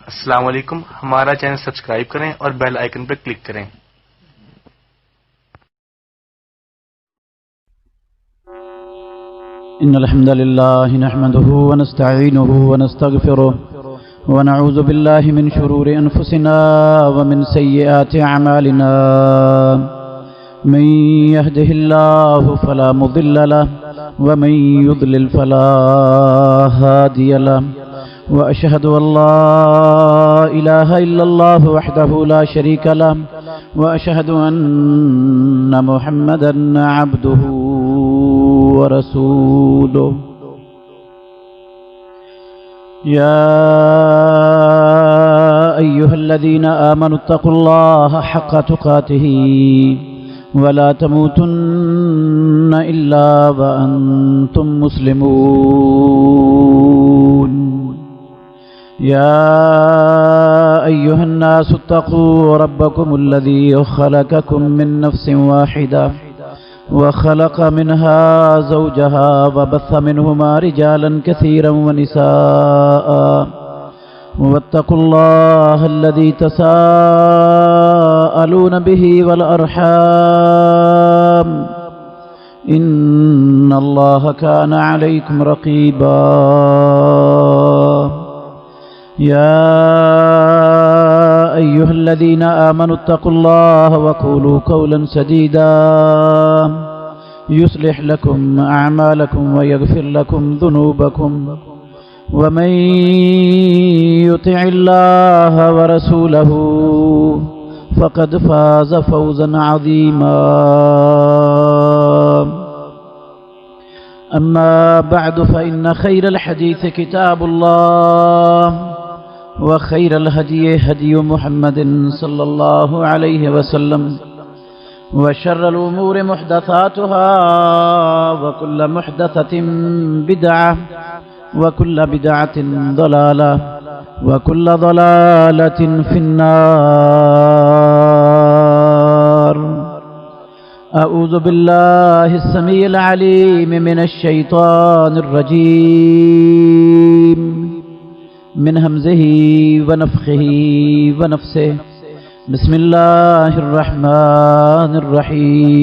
السلام علیکم، ہمارا چینل سبسکرائب کریں اور بیل آئیکن پر کلک کریں۔ إن الحمد لله نحمده ونستعينه ونستغفره ونعوذ بالله من شرور أنفسنا ومن سيئات أعمالنا، من يهده الله فلا مضل له ومن يضلل فلا هادي له، وأشهد أن لا إله إلا الله وحده لا شريك له، وأشهد أن محمدا عبده ورسوله۔ يا أيها الذين آمنوا اتقوا الله حق تقاته ولا تموتن إلا وأنتم مسلمون۔ يا أيها الناس اتقوا ربكم الذي خلقكم من نفس واحدة وخلق منها زوجها وبث منهما رجالا كثيرا ونساء، واتقوا الله الذي تساءلون به والأرحام، إن الله كان عليكم رقيبا۔ يا أيها الذين آمنوا اتقوا الله وقولوا قولا سديدا يصلح لكم أعمالكم ويغفر لكم ذنوبكم، ومن يطع الله ورسوله فقد فاز فوزا عظيما۔ أما بعد فإن خير الحديث كتاب الله، وخير الهدي هدي محمد صلى الله عليه وسلم، وشر الأمور محدثاتها، وكل محدثة بدعة، وكل بدعة ضلالة، وكل ضلالة في النار۔ أعوذ بالله السميع العليم من الشيطان الرجيم، من همزه ونفخه ونفسه، بسم الله الرحمن الرحيم۔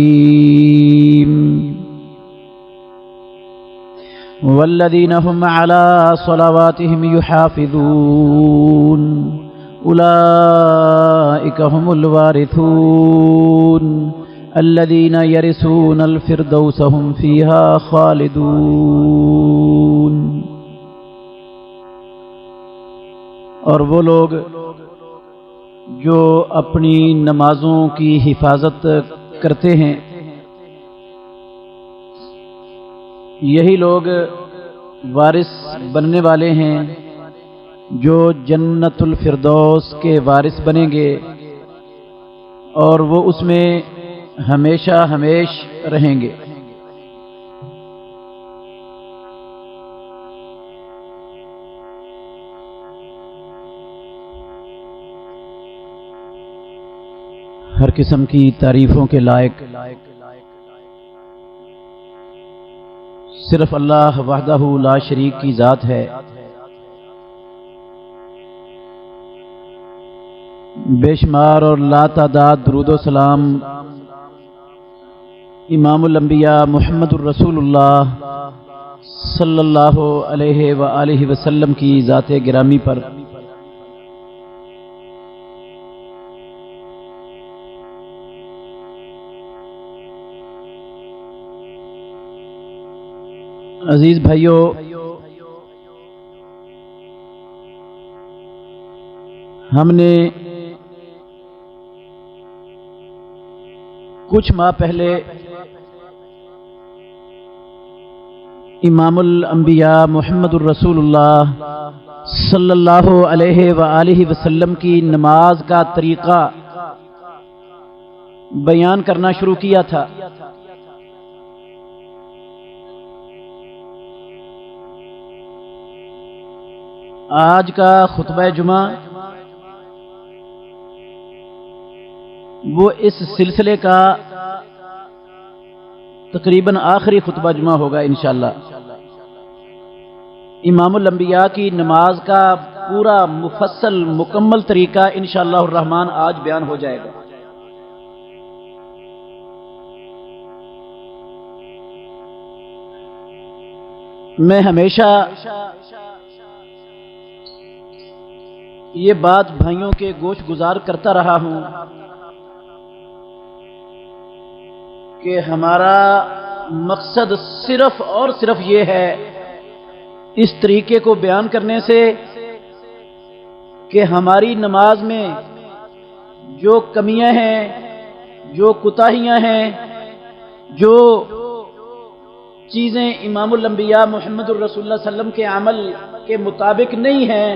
والذين هم على صلواتهم يحافظون، أولئك هم الوارثون الذين يرثون الفردوس هم فيها خالدون۔ اور وہ لوگ جو اپنی نمازوں کی حفاظت کرتے ہیں، یہی لوگ وارث بننے والے ہیں جو جنت الفردوس کے وارث بنیں گے، اور وہ اس میں ہمیشہ ہمیش رہیں گے۔ ہر قسم کی تعریفوں کے لائق صرف اللہ وحدہ لا شریک کی ذات ہے۔ بے شمار اور لا تعداد درود و سلام امام الانبیاء محمد الرسول اللہ صلی اللہ علیہ وآلہ وسلم کی ذات گرامی پر۔ عزیز بھائیو، ہم نے کچھ ماہ پہلے امام الانبیاء محمد الرسول اللہ صلی اللہ علیہ وآلہ وسلم کی نماز کا طریقہ بیان کرنا شروع کیا تھا۔ آج کا خطبہ جمعہ وہ اس سلسلے کا تقریباً آخری خطبہ جمعہ ہوگا انشاءاللہ۔ امام الانبیاء کی نماز کا پورا مفصل مکمل طریقہ انشاءاللہ الرحمن آج بیان ہو جائے گا۔ میں ہمیشہ یہ بات بھائیوں کے گوش گزار کرتا رہا ہوں کہ ہمارا مقصد صرف اور صرف یہ ہے اس طریقے کو بیان کرنے سے کہ ہماری نماز میں جو کمیاں ہیں، جو کوتاہیاں ہیں، جو چیزیں امام الانبیاء محمد الرسول اللہ صلی اللہ علیہ وسلم کے عمل کے مطابق نہیں ہیں،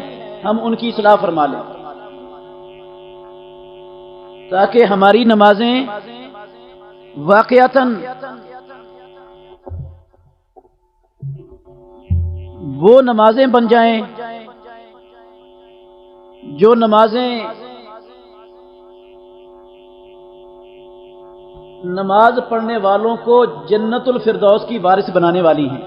ہم ان کی اصلاح فرما لیں، تاکہ ہماری نمازیں واقعتاً وہ نمازیں بن جائیں جو نمازیں نماز پڑھنے والوں کو جنت الفردوس کی وارث بنانے والی ہیں۔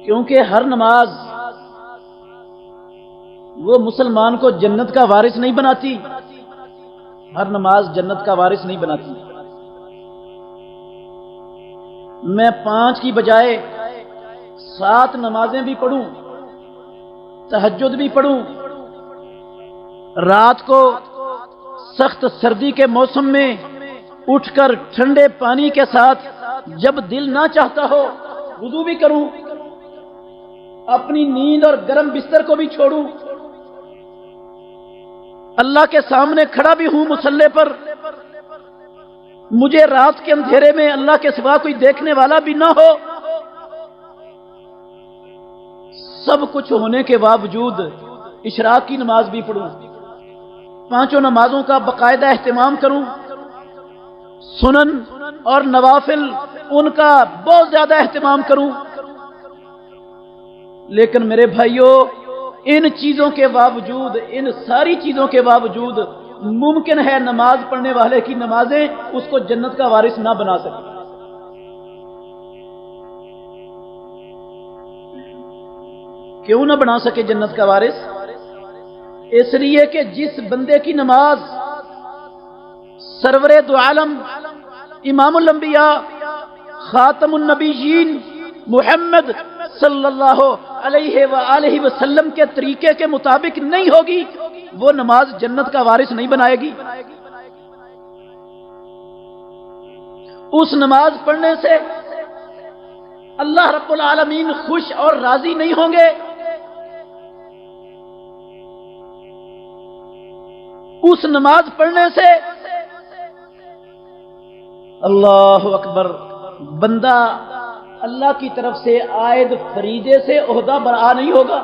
کیونکہ ہر نماز وہ مسلمان کو جنت کا وارث نہیں بناتی، ہر نماز جنت کا وارث نہیں بناتی۔ میں 5 کی بجائے 7 نمازیں بھی پڑھوں، تہجد بھی پڑھوں، رات کو سخت سردی کے موسم میں اٹھ کر ٹھنڈے پانی کے ساتھ جب دل نہ چاہتا ہو وضو بھی کروں، اپنی نیند اور گرم بستر کو بھی چھوڑوں، اللہ کے سامنے کھڑا بھی ہوں مصلی پر، مجھے رات کے اندھیرے میں اللہ کے سوا کوئی دیکھنے والا بھی نہ ہو، سب کچھ ہونے کے باوجود اشراق کی نماز بھی پڑھوں، 5 نمازوں کا باقاعدہ اہتمام کروں، سنن اور نوافل ان کا بہت زیادہ اہتمام کروں، لیکن میرے بھائیوں ان چیزوں کے باوجود، ان ساری چیزوں کے باوجود ممکن ہے نماز پڑھنے والے کی نمازیں اس کو جنت کا وارث نہ بنا سکیں۔ کیوں نہ بنا سکے جنت کا وارث؟ اس لیے کہ جس بندے کی نماز سرور دو عالم امام الانبیاء خاتم النبیین محمد صلی اللہ علیہ وآلہ وسلم کے طریقے کے مطابق نہیں ہوگی، وہ نماز جنت کا وارث نہیں بنائے گی۔ اس نماز پڑھنے سے اللہ رب العالمین خوش اور راضی نہیں ہوں گے، اس نماز پڑھنے سے اللہ اکبر بندہ اللہ کی طرف سے عائد فریضے سے عہدہ برآ نہیں ہوگا۔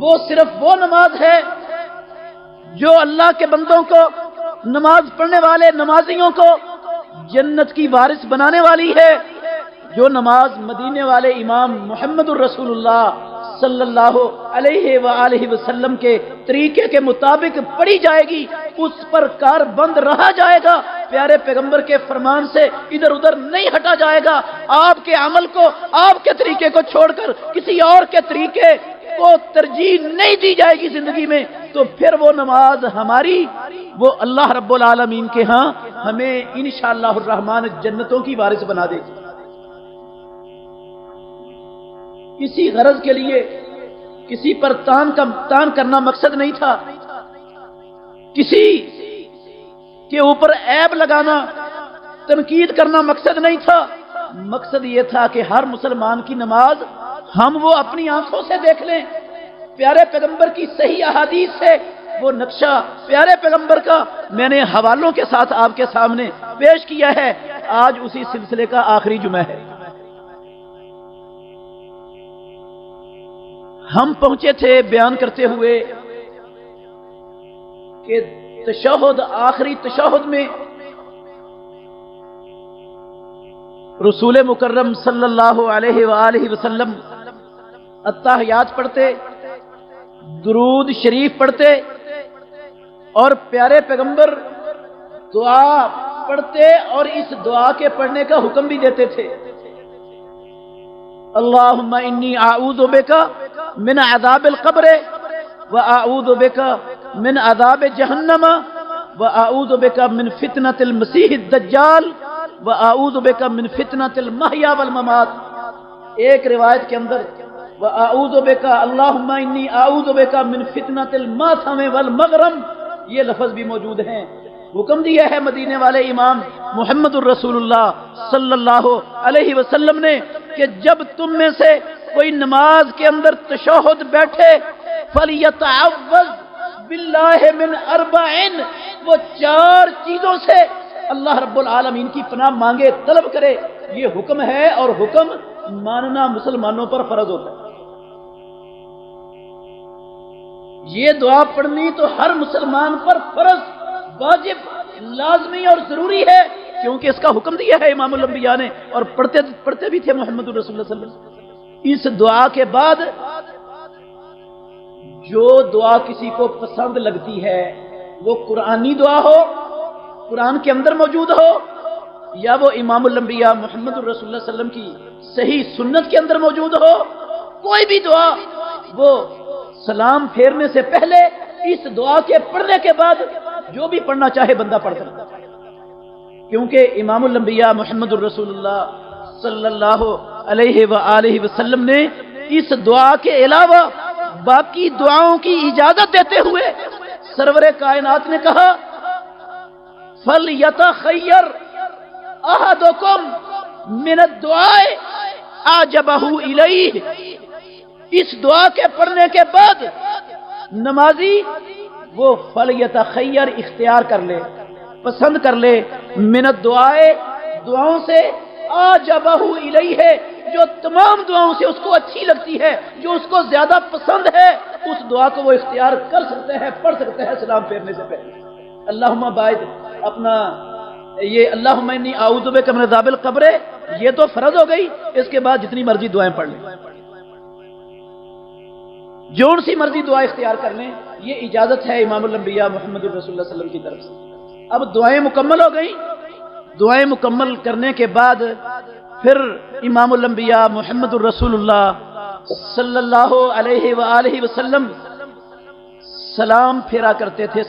وہ صرف وہ نماز ہے جو اللہ کے بندوں کو، نماز پڑھنے والے نمازیوں کو جنت کی وارث بنانے والی ہے۔ جو نماز مدینے والے امام محمد الرسول اللہ صلی اللہ علیہ وآلہ وسلم کے طریقے کے مطابق پڑھی جائے گی، اس پر کار بند رہا جائے گا، پیارے پیغمبر کے فرمان سے ادھر ادھر نہیں ہٹا جائے گا، آپ کے عمل کو، آپ کے طریقے کو چھوڑ کر کسی اور کے طریقے کو ترجیح نہیں دی جائے گی زندگی میں، تو پھر وہ نماز ہماری، وہ اللہ رب العالمین کے ہاں ہمیں انشاءاللہ الرحمن جنتوں کی وارث بنا دے گی۔ کسی غرض کے لیے کسی پر تان کرنا مقصد نہیں تھا، کسی کے اوپر عیب لگانا، تنقید کرنا مقصد نہیں تھا، مقصد یہ تھا کہ ہر مسلمان کی نماز ہم وہ اپنی آنکھوں سے دیکھ لیں، پیارے پیغمبر کی صحیح احادیث سے وہ نقشہ پیارے پیغمبر کا میں نے حوالوں کے ساتھ آپ کے سامنے پیش کیا ہے۔ آج اسی سلسلے کا آخری جمعہ ہے، ہم پہنچے تھے بیان کرتے ہوئے کہ تشہد، آخری تشہد میں رسول مکرم صلی اللہ علیہ وآلہ وسلم التحیات پڑھتے، درود شریف پڑھتے، اور پیارے پیغمبر دعا پڑھتے اور اس دعا کے پڑھنے کا حکم بھی دیتے تھے. اللہم انی اعوذ بک من عذاب القبر واعوذ بک من عذاب جہنم واعوذ بک من فتنۃ المسیح الدجال واعوذ بک من فتنۃ المحیا والممات. ایک روایت کے اندر واعوذ بک اللہم انی اعوذ بک من فتنۃ الماثم والمغرم یہ لفظ بھی موجود ہیں. حکم دیا ہے مدینے والے امام محمد الرسول اللہ صلی اللہ علیہ وسلم نے کہ جب تم میں سے کوئی نماز کے اندر تشہد بیٹھے فَلْيَتَعَوَّذْ بِاللَّهِ مِنْ أَرْبَعٍ وہ 4 چیزوں سے اللہ رب العالمین کی پناہ مانگے طلب کرے. یہ حکم ہے اور حکم ماننا مسلمانوں پر فرض ہوتا ہے. یہ دعا پڑھنی تو ہر مسلمان پر فرض واجب لازمی اور ضروری ہے کیونکہ اس کا حکم دیا ہے امام الانبیاء نے اور پڑھتے بھی تھے محمد الرسول اللہ صلی اللہ علیہ وسلم. اس دعا کے بعد جو دعا کسی کو پسند لگتی ہے وہ قرآنی دعا ہو قرآن کے اندر موجود ہو یا وہ امام الانبیاء محمد الرسول اللہ صلی اللہ علیہ وسلم کی صحیح سنت کے اندر موجود ہو کوئی بھی دعا وہ سلام پھیرنے سے پہلے اس دعا کے پڑھنے کے بعد جو بھی پڑھنا چاہے بندہ پڑھ سکتا ہے کیونکہ امام الانبیاء محمد الرسول اللہ صلی اللہ علیہ وآلہ وسلم نے اس دعا کے علاوہ باقی دعاؤں کی اجازت دیتے ہوئے سرور کائنات نے کہا فَلْيَتَخَيَّرْ أَحَدُكُمْ مِنَ الدُّعَاءِ أَعْجَبَهُ إِلَيْهِ اس دعا کے پڑھنے کے بعد نمازی وہ فَلْيَتَخَيَّرْ اختیار کر لے پسند کر لے من الدعاء دعاؤں سے أَعْجَبَهُ إِلَيْهِ جو تمام دعاؤں سے اس کو اچھی لگتی ہے جو اس کو زیادہ پسند ہے اس دعا کو وہ اختیار کر سکتے ہیں پڑھ سکتے ہیں سلام پھیرنے سے پہلے. اللہم باعث اپنا یہ اللہم انی اعوذ بک من عذاب القبر یہ تو فرض ہو گئی. اس کے بعد جتنی مرضی دعائیں پڑھ لیں جون سی مرضی دعا اختیار کر لیں یہ اجازت ہے امام الانبیاء محمد الرسول اللہ صلی اللہ علیہ وسلم کی طرف سے. اب دعائیں مکمل ہو گئی. دعائیں مکمل کرنے کے بعد پھر امام الانبیاء محمد الرسول اللہ صلی اللہ علیہ وآلہ وسلم سلام پھیرا کرتے تھے.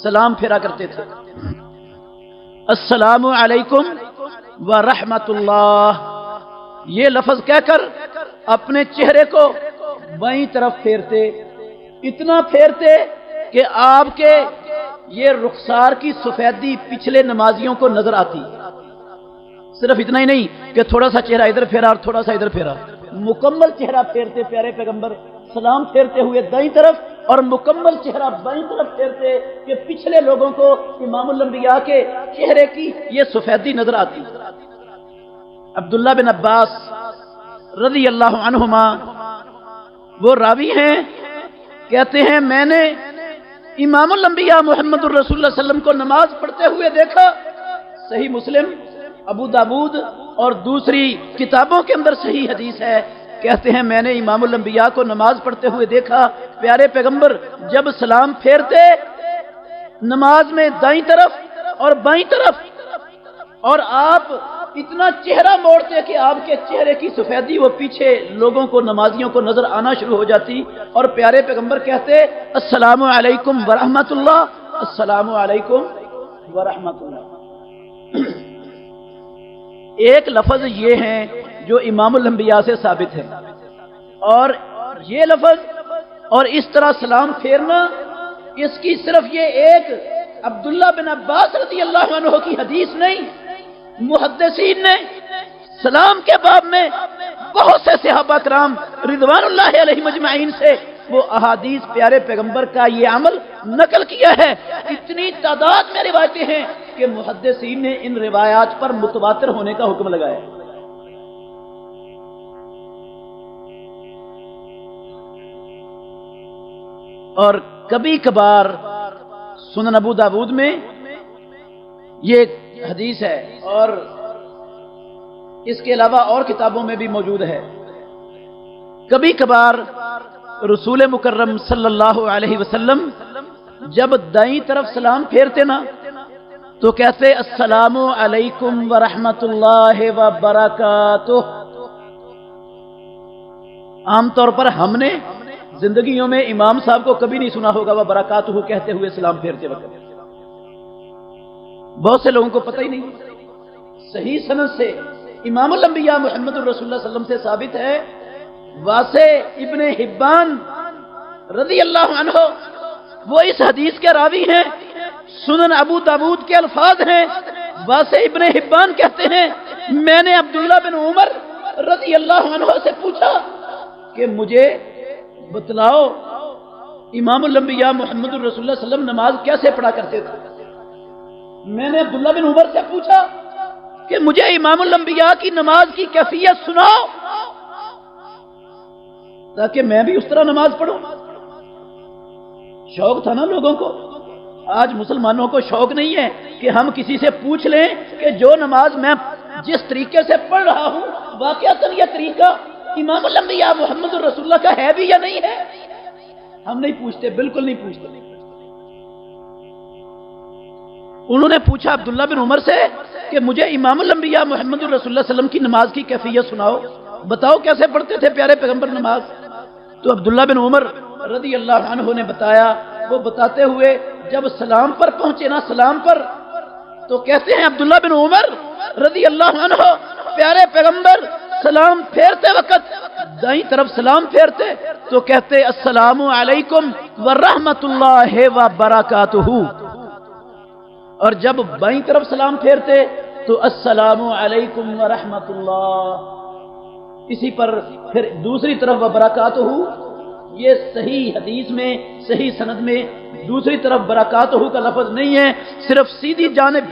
سلام پھیرا کرتے تھے. السلام علیکم ورحمۃ اللہ یہ لفظ کہہ کر اپنے چہرے کو بائیں طرف پھیرتے اتنا پھیرتے کہ آپ کے یہ رخسار کی سفیدی پچھلے نمازیوں کو نظر آتی. صرف اتنا ہی نہیں کہ تھوڑا سا چہرہ ادھر پھیرا اور تھوڑا سا ادھر پھیرا مکمل چہرہ پھیرتے پیارے پیغمبر سلام پھیرتے ہوئے دائیں طرف اور مکمل چہرہ بائیں طرف پھیرتے کہ پچھلے لوگوں کو امام الانبیاء کے چہرے کی یہ سفیدی نظر آتی. عبداللہ بن عباس رضی اللہ عنہما وہ راوی ہیں کہتے ہیں میں نے امام الانبیاء محمد الرسول اللہ صلی اللہ علیہ وسلم کو نماز پڑھتے ہوئے دیکھا. صحیح مسلم ابو داود اور دوسری کتابوں کے اندر صحیح حدیث ہے. کہتے ہیں میں نے امام الانبیاء کو نماز پڑھتے ہوئے دیکھا پیارے پیغمبر جب سلام پھیرتے نماز میں دائیں طرف اور بائیں طرف اور آپ اتنا چہرہ موڑتے کہ آپ کے چہرے کی سفیدی وہ پیچھے لوگوں کو نمازیوں کو نظر آنا شروع ہو جاتی اور پیارے پیغمبر کہتے السلام علیکم ورحمۃ اللہ السلام علیکم ورحمۃ اللہ. ایک لفظ یہ ہیں جو امام الانبیاء سے ثابت ہے اور یہ لفظ اور اس طرح سلام پھیرنا اس کی صرف یہ ایک عبداللہ بن عباس رضی اللہ عنہ کی حدیث نہیں محدثین نے سلام کے باب میں بہت سے صحابہ کرام رضوان اللہ علیہ مجمعین سے وہ احادیث پیارے پیغمبر کا یہ عمل نقل کیا ہے. اتنی تعداد میں روایتیں ہیں کہ محدثین نے ان روایات پر متواتر ہونے کا حکم لگایا. اور کبھی کبھار سنن ابو داود میں یہ حدیث ہے اور اس کے علاوہ اور کتابوں میں بھی موجود ہے. کبھی کبھار رسول مکرم صلی اللہ علیہ وسلم جب دائیں طرف سلام پھیرتے نا تو کہتے السلام علیکم ورحمۃ اللہ وبرکاتہ۔ عام طور پر ہم نے زندگیوں میں امام صاحب کو کبھی نہیں سنا ہوگا وبرکاتہ کہتے ہوئے سلام پھیرتے وقت، بہت سے لوگوں کو پتہ ہی نہیں۔ صحیح سند سے امام الانبیاء محمد الرسول اللہ صلی اللہ علیہ وسلم سے ثابت ہے، واسع ابن حبان رضی اللہ عنہ وہ اس حدیث کے راوی ہیں، سنن ابو داود کے الفاظ ہیں۔ واسع ابن حبان کہتے ہیں میں نے عبداللہ بن عمر رضی اللہ عنہ سے پوچھا کہ مجھے بتلاؤ امام الانبیاء محمد الرسول اللہ صلی اللہ علیہ وسلم نماز کیسے پڑھا کرتے تھے۔ میں نے عبداللہ بن عمر سے پوچھا کہ مجھے امام الانبیاء کی نماز کی کیفیت سناؤ تاکہ میں بھی اس طرح نماز پڑھوں۔ شوق تھا نا لوگوں کو۔ آج مسلمانوں کو شوق نہیں ہے کہ ہم کسی سے پوچھ لیں کہ جو نماز میں جس طریقے سے پڑھ رہا ہوں واقعتاً یہ طریقہ امام الانبیاء محمد الرسول اللہ کا ہے بھی یا نہیں ہے۔ ہم نہیں پوچھتے، بالکل نہیں پوچھتے۔ انہوں نے پوچھا عبداللہ بن عمر سے کہ مجھے امام الانبیاء محمد الرسول اللہ صلی اللہ علیہ وسلم کی نماز کی کیفیت سناؤ، بتاؤ کیسے پڑھتے تھے پیارے پیغمبر نماز۔ تو عبداللہ بن عمر رضی اللہ عنہ نے بتایا، وہ بتاتے ہوئے جب سلام پر پہنچے نا، سلام پر، تو کہتے ہیں عبداللہ بن عمر رضی اللہ عنہ پیارے پیغمبر سلام پھیرتے وقت دائیں طرف سلام پھیرتے تو کہتے السلام علیکم ورحمۃ اللہ وبرکاتہ، اور جب بائیں طرف سلام پھیرتے تو السلام علیکم ورحمۃ اللہ۔ اسی پر پھر دوسری طرف وبرکاتہ، یہ صحیح حدیث میں صحیح سند میں دوسری طرف برکاتہ کا لفظ نہیں ہے، صرف سیدھی جانب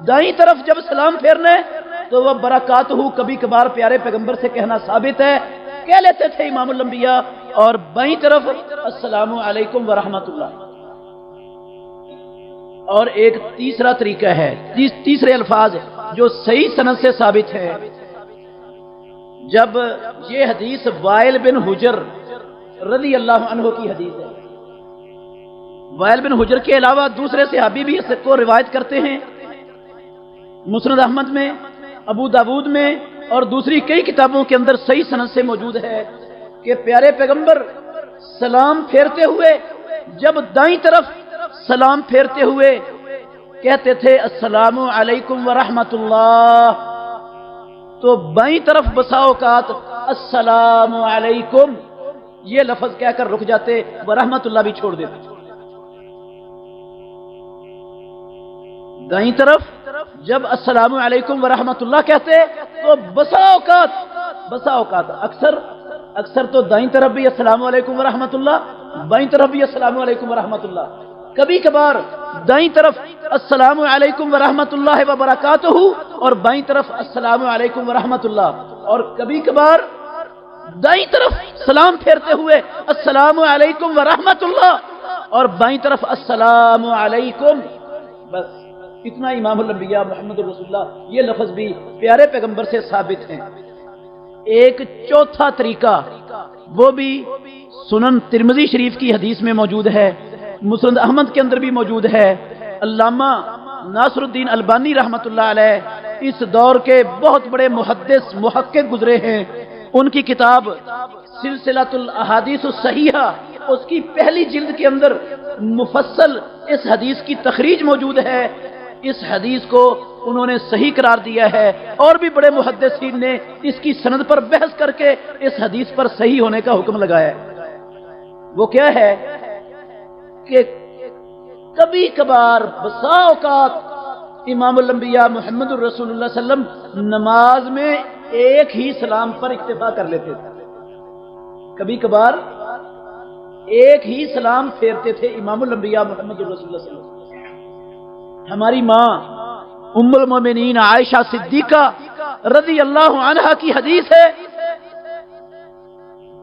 دائیں طرف جب سلام پھیرنے تو وہ برکاتہ کبھی کبھار پیارے پیغمبر سے کہنا ثابت ہے، کہہ لیتے تھے امام الانبیاء، اور بائیں طرف السلام علیکم ورحمۃ اللہ۔ اور ایک تیسرا طریقہ ہے، تیسرے الفاظ جو صحیح سند سے ثابت ہے۔ جب یہ حدیث وائل بن حجر رضی اللہ عنہ کی حدیث ہے، وائل بن حجر کے علاوہ دوسرے صحابی بھی اس کو روایت کرتے ہیں، مسند احمد میں، ابو داود میں اور دوسری کئی کتابوں کے اندر صحیح سند سے موجود ہے کہ پیارے پیغمبر سلام پھیرتے ہوئے جب دائیں طرف سلام پھیرتے ہوئے کہتے تھے السلام علیکم ورحمۃ اللہ، تو بائیں طرف بسا اوقات السلام علیکم یہ لفظ کہہ کر رک جاتے، ورحمۃ اللہ بھی چھوڑ دیتے۔ دائیں طرف جب السلام علیکم ورحمۃ اللہ کہتے تو بسا اوقات اکثر تو دائیں طرف بھی السلام علیکم ورحمۃ اللہ، بائیں طرف بھی السلام علیکم ورحمۃ اللہ، کبھی کبھار دائیں طرف السلام علیکم ورحمۃ اللہ وبرکاتہ اور بائیں طرف السلام علیکم ورحمۃ اللہ، اور کبھی کبھار دائیں طرف سلام پھیرتے ہوئے السلام علیکم ورحمۃ اللہ اور بائیں طرف السلام علیکم۔ بس اتنا امام الانبیاء محمد رسول اللہ یہ لفظ بھی پیارے پیغمبر سے ثابت ہیں۔ ایک چوتھا طریقہ وہ بھی سنن ترمذی شریف کی حدیث میں موجود ہے، مسند احمد کے اندر بھی موجود ہے۔ علامہ ناصر الدین البانی رحمۃ اللہ علیہ اس دور کے بہت بڑے محدث محقق گزرے ہیں، ان کی کتاب سلسلۃ الاحادیث الصحیحہ اس کی پہلی جلد کے اندر مفصل اس حدیث کی تخریج موجود ہے۔ اس حدیث کو انہوں نے صحیح قرار دیا ہے، اور بھی بڑے محدثین نے اس کی سند پر بحث کر کے اس حدیث پر صحیح ہونے کا حکم لگایا ہے۔ وہ کیا ہے کہ کبھی کبھار بسا اوقات امام الانبیاء محمد الرسول اللہ صلی اللہ علیہ وسلم نماز میں ایک ہی سلام پر اکتفا کر لیتے تھے، کبھی کبھار ایک ہی سلام پھیرتے تھے امام الانبیاء محمد الرسول اللہ صلی اللہ علیہ وسلم۔ ہماری ماں ام المومنین عائشہ صدیقہ رضی اللہ عنہا کی حدیث ہے،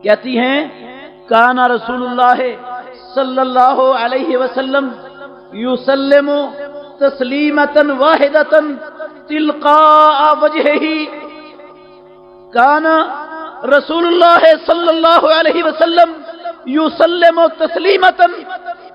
کہتی ہیں کان رسول اللہ صلی اللہ علیہ وسلم یسلم تسلیمۃ واحدۃ تلقاء وجہہ، کان رسول اللہ صلی اللہ علیہ وسلم یسلم تسلیمۃ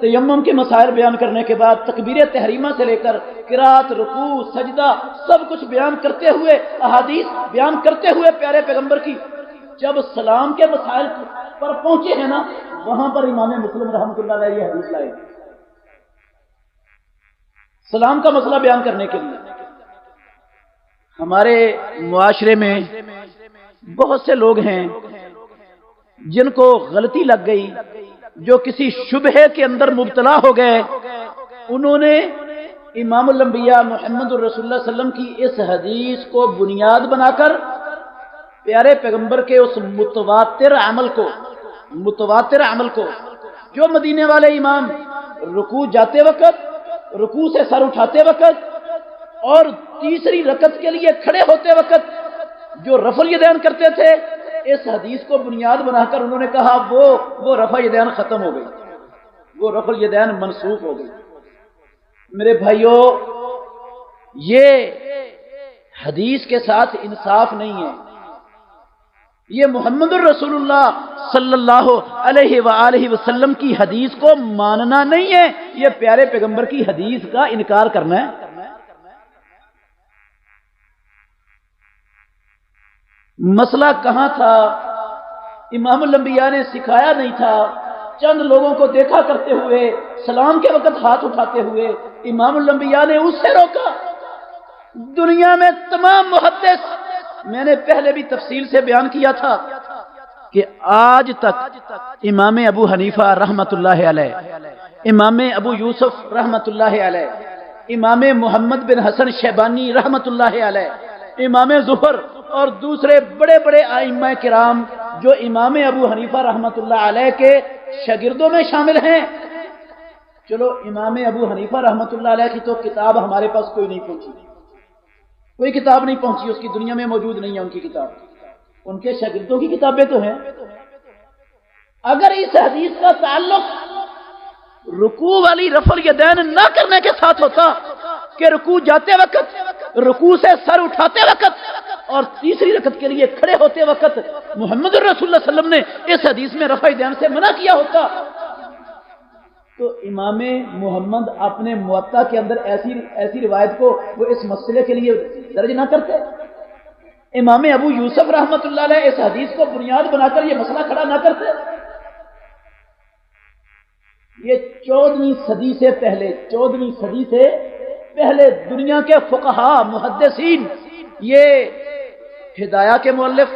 تیمم کے مسائل بیان کرنے کے بعد تکبیر تحریمہ سے لے کر قرات، رکوع، سجدہ سب کچھ بیان کرتے ہوئے، احادیث بیان کرتے ہوئے پیارے پیغمبر کی جب سلام کے مسائل پر پہنچے ہیں نا، وہاں پر امام مسلم رحمۃ اللہ علیہ یہ حدیث لائے سلام کا مسئلہ بیان کرنے کے لیے۔ ہمارے معاشرے میں بہت سے لوگ ہیں جن کو غلطی لگ گئی، جو کسی شبہے کے اندر مبتلا ہو گئے، انہوں نے امام الانبیاء محمد الرسول اللہ صلی اللہ علیہ وسلم کی اس حدیث کو بنیاد بنا کر پیارے پیغمبر کے اس متواتر عمل کو جو مدینے والے امام رکوع جاتے وقت، رکوع سے سر اٹھاتے وقت اور تیسری رکعت کے لیے کھڑے ہوتے وقت جو رفع الیدین کرتے تھے، اس حدیث کو بنیاد بنا کر انہوں نے کہا وہ رفع الیدین ختم ہو گئی، وہ رفع الیدین منسوخ ہو گئی۔ میرے بھائیوں، یہ حدیث کے ساتھ انصاف نہیں ہے، یہ محمد الرسول اللہ صلی اللہ علیہ وآلہ وسلم کی حدیث کو ماننا نہیں ہے، یہ پیارے پیغمبر کی حدیث کا انکار کرنا ہے۔ مسئلہ کہاں تھا؟ امام الانبیاء نے سکھایا نہیں تھا، چند لوگوں کو دیکھا کرتے ہوئے سلام کے وقت ہاتھ اٹھاتے ہوئے امام الانبیاء نے اس سے روکا۔ دنیا میں تمام محدث، میں نے پہلے بھی تفصیل سے بیان کیا تھا کہ آج تک امام ابو حنیفہ رحمۃ اللہ علیہ، امام ابو یوسف رحمۃ اللہ علیہ، امام محمد بن حسن شیبانی رحمۃ اللہ علیہ، امام ظفر اور دوسرے بڑے بڑے ائمہ کرام جو امام ابو حنیفہ رحمۃ اللہ علیہ کے شاگردوں میں شامل ہیں۔ چلو امام ابو حنیفہ رحمۃ اللہ علیہ کی تو کتاب ہمارے پاس کوئی نہیں پہنچی، کوئی کتاب نہیں پہنچی، اس کی دنیا میں موجود نہیں ہے ان کی کتاب، ان کے شاگردوں کی کتابیں تو ہیں۔ اگر اس حدیث کا تعلق رکوع والی رفع الیدین نہ کرنے کے ساتھ ہوتا کہ رکوع جاتے وقت، رکوع سے سر اٹھاتے وقت اور تیسری رکعت کے لیے کھڑے ہوتے وقت محمد الرسول اللہ صلی اللہ علیہ وسلم نے اس حدیث میں رفع الیدین سے منع کیا ہوتا، تو امام محمد اپنے موطا کے اندر ایسی روایت کو وہ اس مسئلے کے لیے درج نہ کرتے؟ امام ابو یوسف رحمۃ اللہ علیہ اس حدیث کو بنیاد بنا کر یہ مسئلہ کھڑا نہ کرتے؟ یہ 14ویں صدی سے پہلے دنیا کے فقہاء محدثین، یہ ہدایہ کے مؤلف،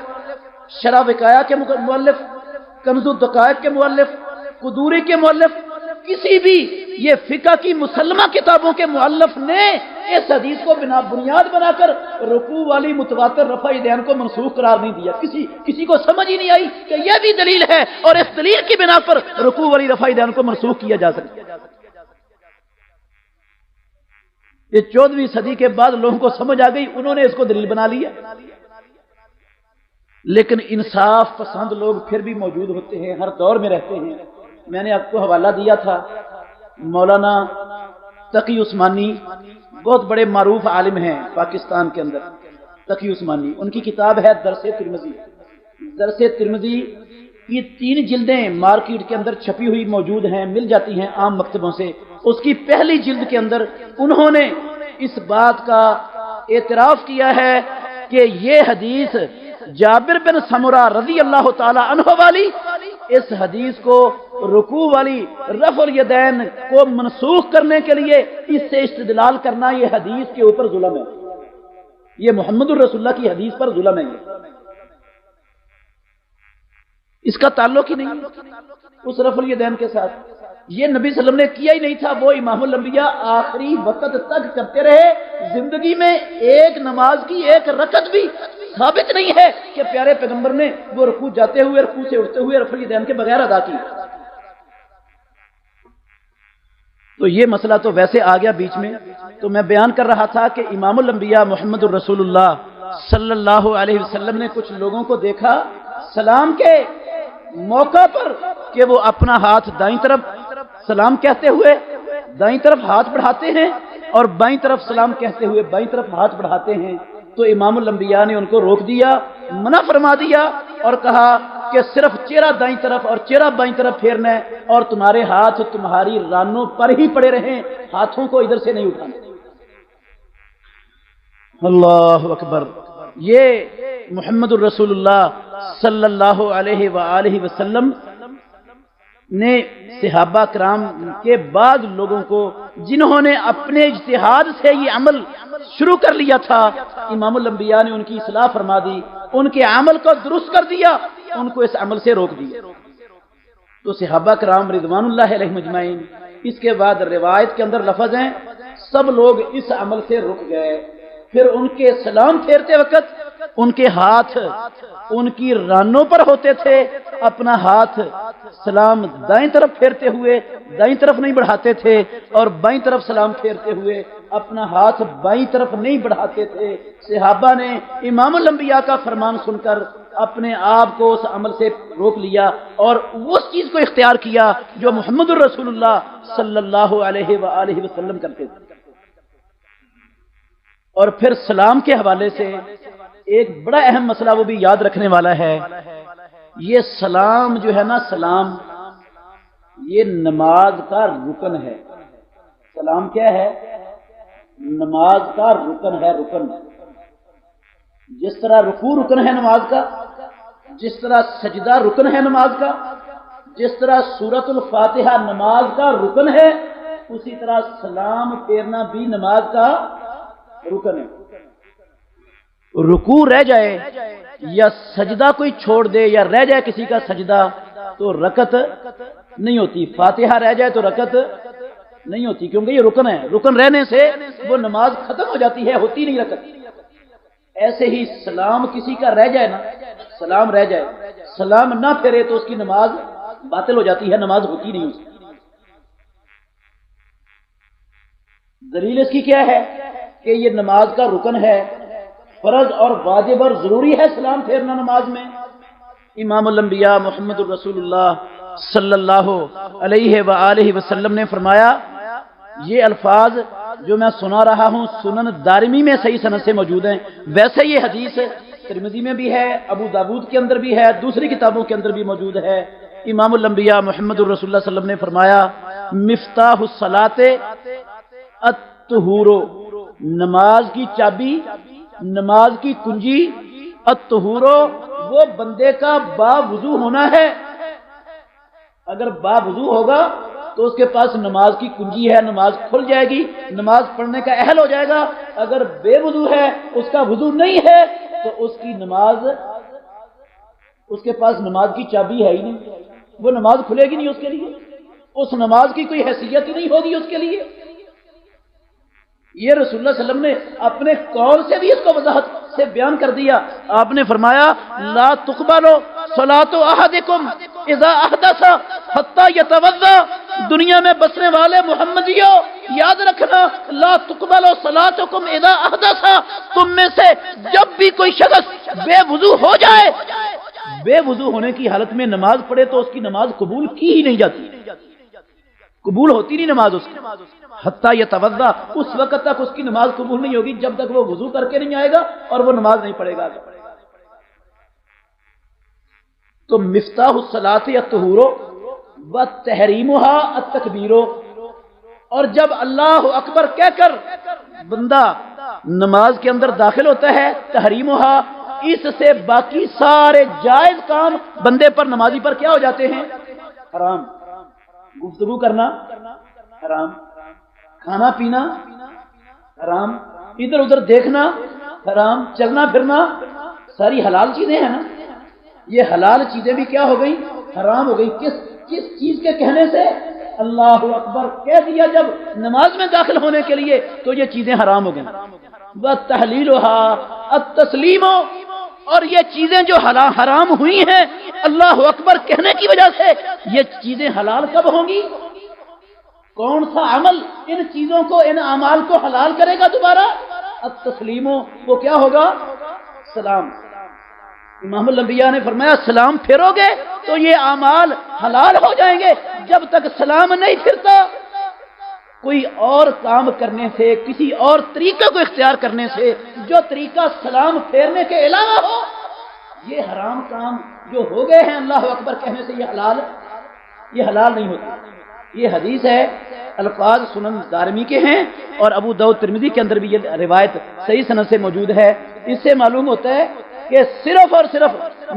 شرح وقایہ کے مؤلف، کنز الدقائق کے مؤلف، قدوری کے مؤلف، کسی بھی یہ فقہ کی مسلمہ کتابوں کے مؤلف نے اس حدیث کو بنیاد بنا کر رکوع والی متواتر رفع الیدین کو منسوخ قرار نہیں دیا۔ کسی کو سمجھ ہی نہیں آئی کہ یہ بھی دلیل ہے اور اس دلیل کی بنا پر رکوع والی رفع الیدین کو منسوخ کیا جا سکتا۔ یہ 14ویں صدی کے بعد لوگوں کو سمجھ آ گئی، انہوں نے اس کو دلیل بنا لیا۔ لیکن انصاف پسند لوگ پھر بھی موجود ہوتے ہیں، ہر دور میں رہتے ہیں۔ میں نے آپ کو حوالہ دیا تھا، مولانا تقی عثمانی بہت بڑے معروف عالم ہیں پاکستان کے اندر، تقی عثمانی، ان کی کتاب ہے درس ترمذی۔ درس ترمذی یہ 3 جلدیں مارکیٹ کے اندر چھپی ہوئی موجود ہیں، مل جاتی ہیں عام مکتبوں سے۔ اس کی پہلی جلد کے اندر انہوں نے اس بات کا اعتراف کیا ہے کہ یہ حدیث جابر بن سمرہ رضی اللہ تعالی عنہ والی، اس حدیث کو رکوع والی رفع الیدین کو منسوخ کرنے کے لیے اس سے استدلال کرنا یہ حدیث کے اوپر ظلم ہے، یہ محمد الرسول اللہ کی حدیث پر ظلم ہے۔ اس کا تعلق ہی نہیں اس رفع الیدین کے ساتھ، یہ نبی صلی اللہ علیہ وسلم نے کیا ہی نہیں تھا۔ وہ امام الانبیاء آخری وقت تک کرتے رہے، زندگی میں ایک نماز کی ایک رکعت بھی ثابت نہیں ہے کہ پیارے پیغمبر نے وہ رکوع جاتے ہوئے، رکوع سے اٹھتے ہوئے رفع الیدین کے بغیر ادا کی۔ تو یہ مسئلہ تو ویسے آ گیا بیچ میں۔ تو میں بیان کر رہا تھا کہ امام الانبیاء محمد الرسول اللہ صلی اللہ علیہ وسلم نے کچھ لوگوں کو دیکھا سلام کے موقع پر کہ وہ اپنا ہاتھ دائیں طرف سلام کہتے ہوئے دائیں طرف ہاتھ بڑھاتے ہیں اور بائیں طرف سلام کہتے ہوئے بائیں طرف ہاتھ بڑھاتے ہیں۔ تو امام الانبیاء نے ان کو روک دیا، منع فرما دیا اور کہا کہ صرف چہرہ دائیں طرف اور چہرہ بائیں طرف پھیرنا ہے اور تمہارے ہاتھ تمہاری رانوں پر ہی پڑے رہیں، ہاتھوں کو ادھر سے نہیں اٹھانا۔ اللہ اکبر۔ یہ محمد الرسول اللہ صلی اللہ علیہ وآلہ وسلم نے صحابہ کرام کے بعد لوگوں کو جنہوں نے اپنے اجتہاد سے یہ عمل شروع کر لیا تھا، امام الانبیاء نے ان کی اصلاح فرما دی، ان کے عمل کو درست کر دیا، ان کو اس عمل سے روک دیا۔ تو صحابہ کرام رضوان اللہ علیہم اجمعین، اس کے بعد روایت کے اندر لفظ ہیں سب لوگ اس عمل سے رک گئے۔ پھر ان کے سلام پھیرتے وقت ان کے ہاتھ ان کی رانوں پر ہوتے تھے، اپنا ہاتھ سلام دائیں طرف پھیرتے ہوئے دائیں طرف نہیں بڑھاتے تھے، اور بائیں طرف سلام پھیرتے ہوئے اپنا ہاتھ بائیں طرف نہیں بڑھاتے تھے۔ صحابہ نے امام الانبیاء کا فرمان سن کر اپنے آپ کو اس عمل سے روک لیا اور اس چیز کو اختیار کیا جو محمد الرسول اللہ صلی اللہ علیہ وآلہ وسلم کرتے تھے۔ اور پھر سلام کے حوالے سے ایک بڑا اہم مسئلہ وہ بھی یاد رکھنے والا ہے۔ یہ سلام جو ہے نا، سلام یہ نماز کا رکن ہے۔ سلام کیا ہے؟ نماز کا رکن ہے، رکن۔ جس طرح رکوع رکن ہے نماز کا، جس طرح سجدہ رکن ہے نماز کا، جس طرح سورۃ الفاتحہ نماز کا رکن ہے، اسی طرح سلام پھیرنا بھی نماز کا رکن ہے۔ رکوع رہ جائے یا سجدہ کوئی چھوڑ دے یا رہ جائے کسی کا سجدہ تو رکعت نہیں ہوتی، فاتحہ رہ جائے تو رکعت نہیں ہوتی، کیونکہ یہ رکن ہے۔ رکن رہنے سے وہ نماز ختم ہو جاتی ہے، ہوتی نہیں رکعت۔ ایسے ہی سلام کسی کا رہ جائے نا، سلام رہ جائے، سلام نہ پھیرے تو اس کی نماز باطل ہو جاتی ہے، نماز ہوتی نہیں اس کی۔ دلیل اس کی کیا ہے کہ یہ نماز کا رکن ہے، فرض اور واجب اور ضروری ہے سلام پھیرنا نماز میں۔ امام الانبیاء محمد الرسول اللہ صلی اللہ علیہ وآلہ وسلم نے فرمایا، یہ الفاظ جو میں سنا رہا ہوں سنن دارمی میں صحیح سند سے موجود ہیں، ویسے یہ حدیث ترمذی میں بھی ہے، ابو داود کے اندر بھی ہے، دوسری کتابوں کے اندر بھی موجود ہے۔ امام الانبیاء محمد الرسول اللہ صلی اللہ علیہ وسلم نے فرمایا، مفتاح الصلاۃ الطہور، نماز کی چابی، نماز کی کنجی، الطہور، وہ بندے کا باوضو ہونا ہے۔ اگر باوضو ہوگا تو اس کے پاس نماز کی کنجی ہے، نماز کھل جائے گی، نماز پڑھنے کا اہل ہو جائے گا۔ اگر بے وضو ہے، اس کا وضو نہیں ہے، تو اس کی نماز، اس کے پاس نماز کی چابی ہے ہی نہیں، وہ نماز کھلے گی نہیں اس کے لیے، اس نماز کی کوئی حیثیت ہی نہیں ہوگی اس کے لیے۔ یہ رسول اللہ صلی اللہ علیہ وسلم نے اپنے قول سے بھی اس کو وضاحت سے بیان کر دیا۔ آپ نے فرمایا، لا تقبل صلاۃ احدکم اذا احدث حتی یتوضا، دنیا میں بسنے والے محمدیوں یاد رکھنا، لا تقبل صلاتکم اذا احدث، تم میں سے جب بھی کوئی شخص بے وضو ہو جائے، بے وضو ہونے کی حالت میں نماز پڑھے تو اس کی نماز قبول کی ہی نہیں جاتی، قبول ہوتی نہیں نماز اس کی، حتی یتوضا، اس وقت تک اس کی نماز قبول نہیں ہوگی جب تک وہ وضو کر کے نہیں آئے گا اور وہ نماز نہیں پڑھے گا۔ تو مفتاح الصلاۃ الطہور وتحریمها التکبیر، اور جب اللہ اکبر کہہ کر بندہ نماز کے اندر داخل ہوتا ہے، تحریمها، اس سے باقی سارے جائز کام بندے پر، نمازی پر کیا ہو جاتے ہیں؟ حرام۔ گفتگو کرنا حرام، کھانا پینا حرام، ادھر ادھر دیکھنا حرام، چلنا پھرنا ساری حلال چیزیں ہیں نا، یہ حلال چیزیں بھی کیا ہو گئی؟ حرام ہو گئی۔ کس چیز کے کہنے سے؟ اللہ اکبر کہہ دیا جب نماز میں داخل ہونے کے لیے تو یہ چیزیں حرام ہو گئیں۔ وَتَحْلِيلُهَا التَّسْلِيمُ، اور یہ چیزیں جو حرام ہوئی ہیں اللہ اکبر کہنے کی وجہ سے، یہ چیزیں حلال کب ہوں گی؟ کون سا عمل ان چیزوں کو، ان اعمال کو حلال کرے گا دوبارہ؟ التسلیم، وہ کیا ہوگا؟ سلام۔ امام الانبیاء نے فرمایا، سلام پھیرو گے تو یہ اعمال حلال ہو جائیں گے۔ جب تک سلام نہیں پھرتا، کوئی اور کام کرنے سے، کسی اور طریقے کو اختیار کرنے سے، جو طریقہ سلام پھیرنے کے علاوہ ہو، یہ حرام کام جو ہو گئے ہیں اللہ اکبر کہنے سے یہ حلال نہیں ہوتی۔ یہ حدیث ہے، الفاظ سنن دارمی کے ہیں اور ابو داؤد ترمذی کے اندر بھی یہ روایت صحیح سند سے موجود ہے۔ اس سے معلوم ہوتا ہے کہ صرف اور صرف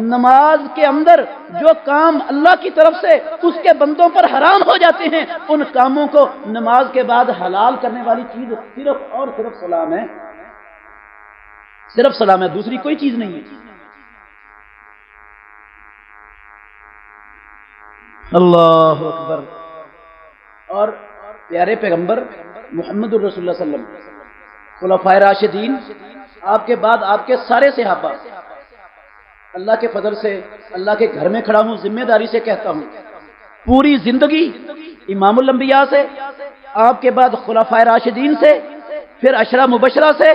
نماز کے اندر جو کام اللہ کی طرف سے اس کے بندوں پر حرام ہو جاتے ہیں، ان کاموں کو نماز کے بعد حلال کرنے والی چیز صرف اور صرف سلام ہے، صرف سلام ہے، دوسری کوئی چیز نہیں ہے۔ اللہ اکبر۔ اور پیارے پیغمبر محمد الرسول اللہ صلی اللہ علیہ وسلم، خلفائے راشدین، آپ کے بعد آپ کے سارے صحابہ، اللہ کے فضل سے اللہ کے گھر میں کھڑا ہوں، ذمہ داری سے کہتا ہوں، پوری زندگی امام الانبیاء سے، آپ کے بعد خلفائے راشدین سے، پھر عشرہ مبشرہ سے،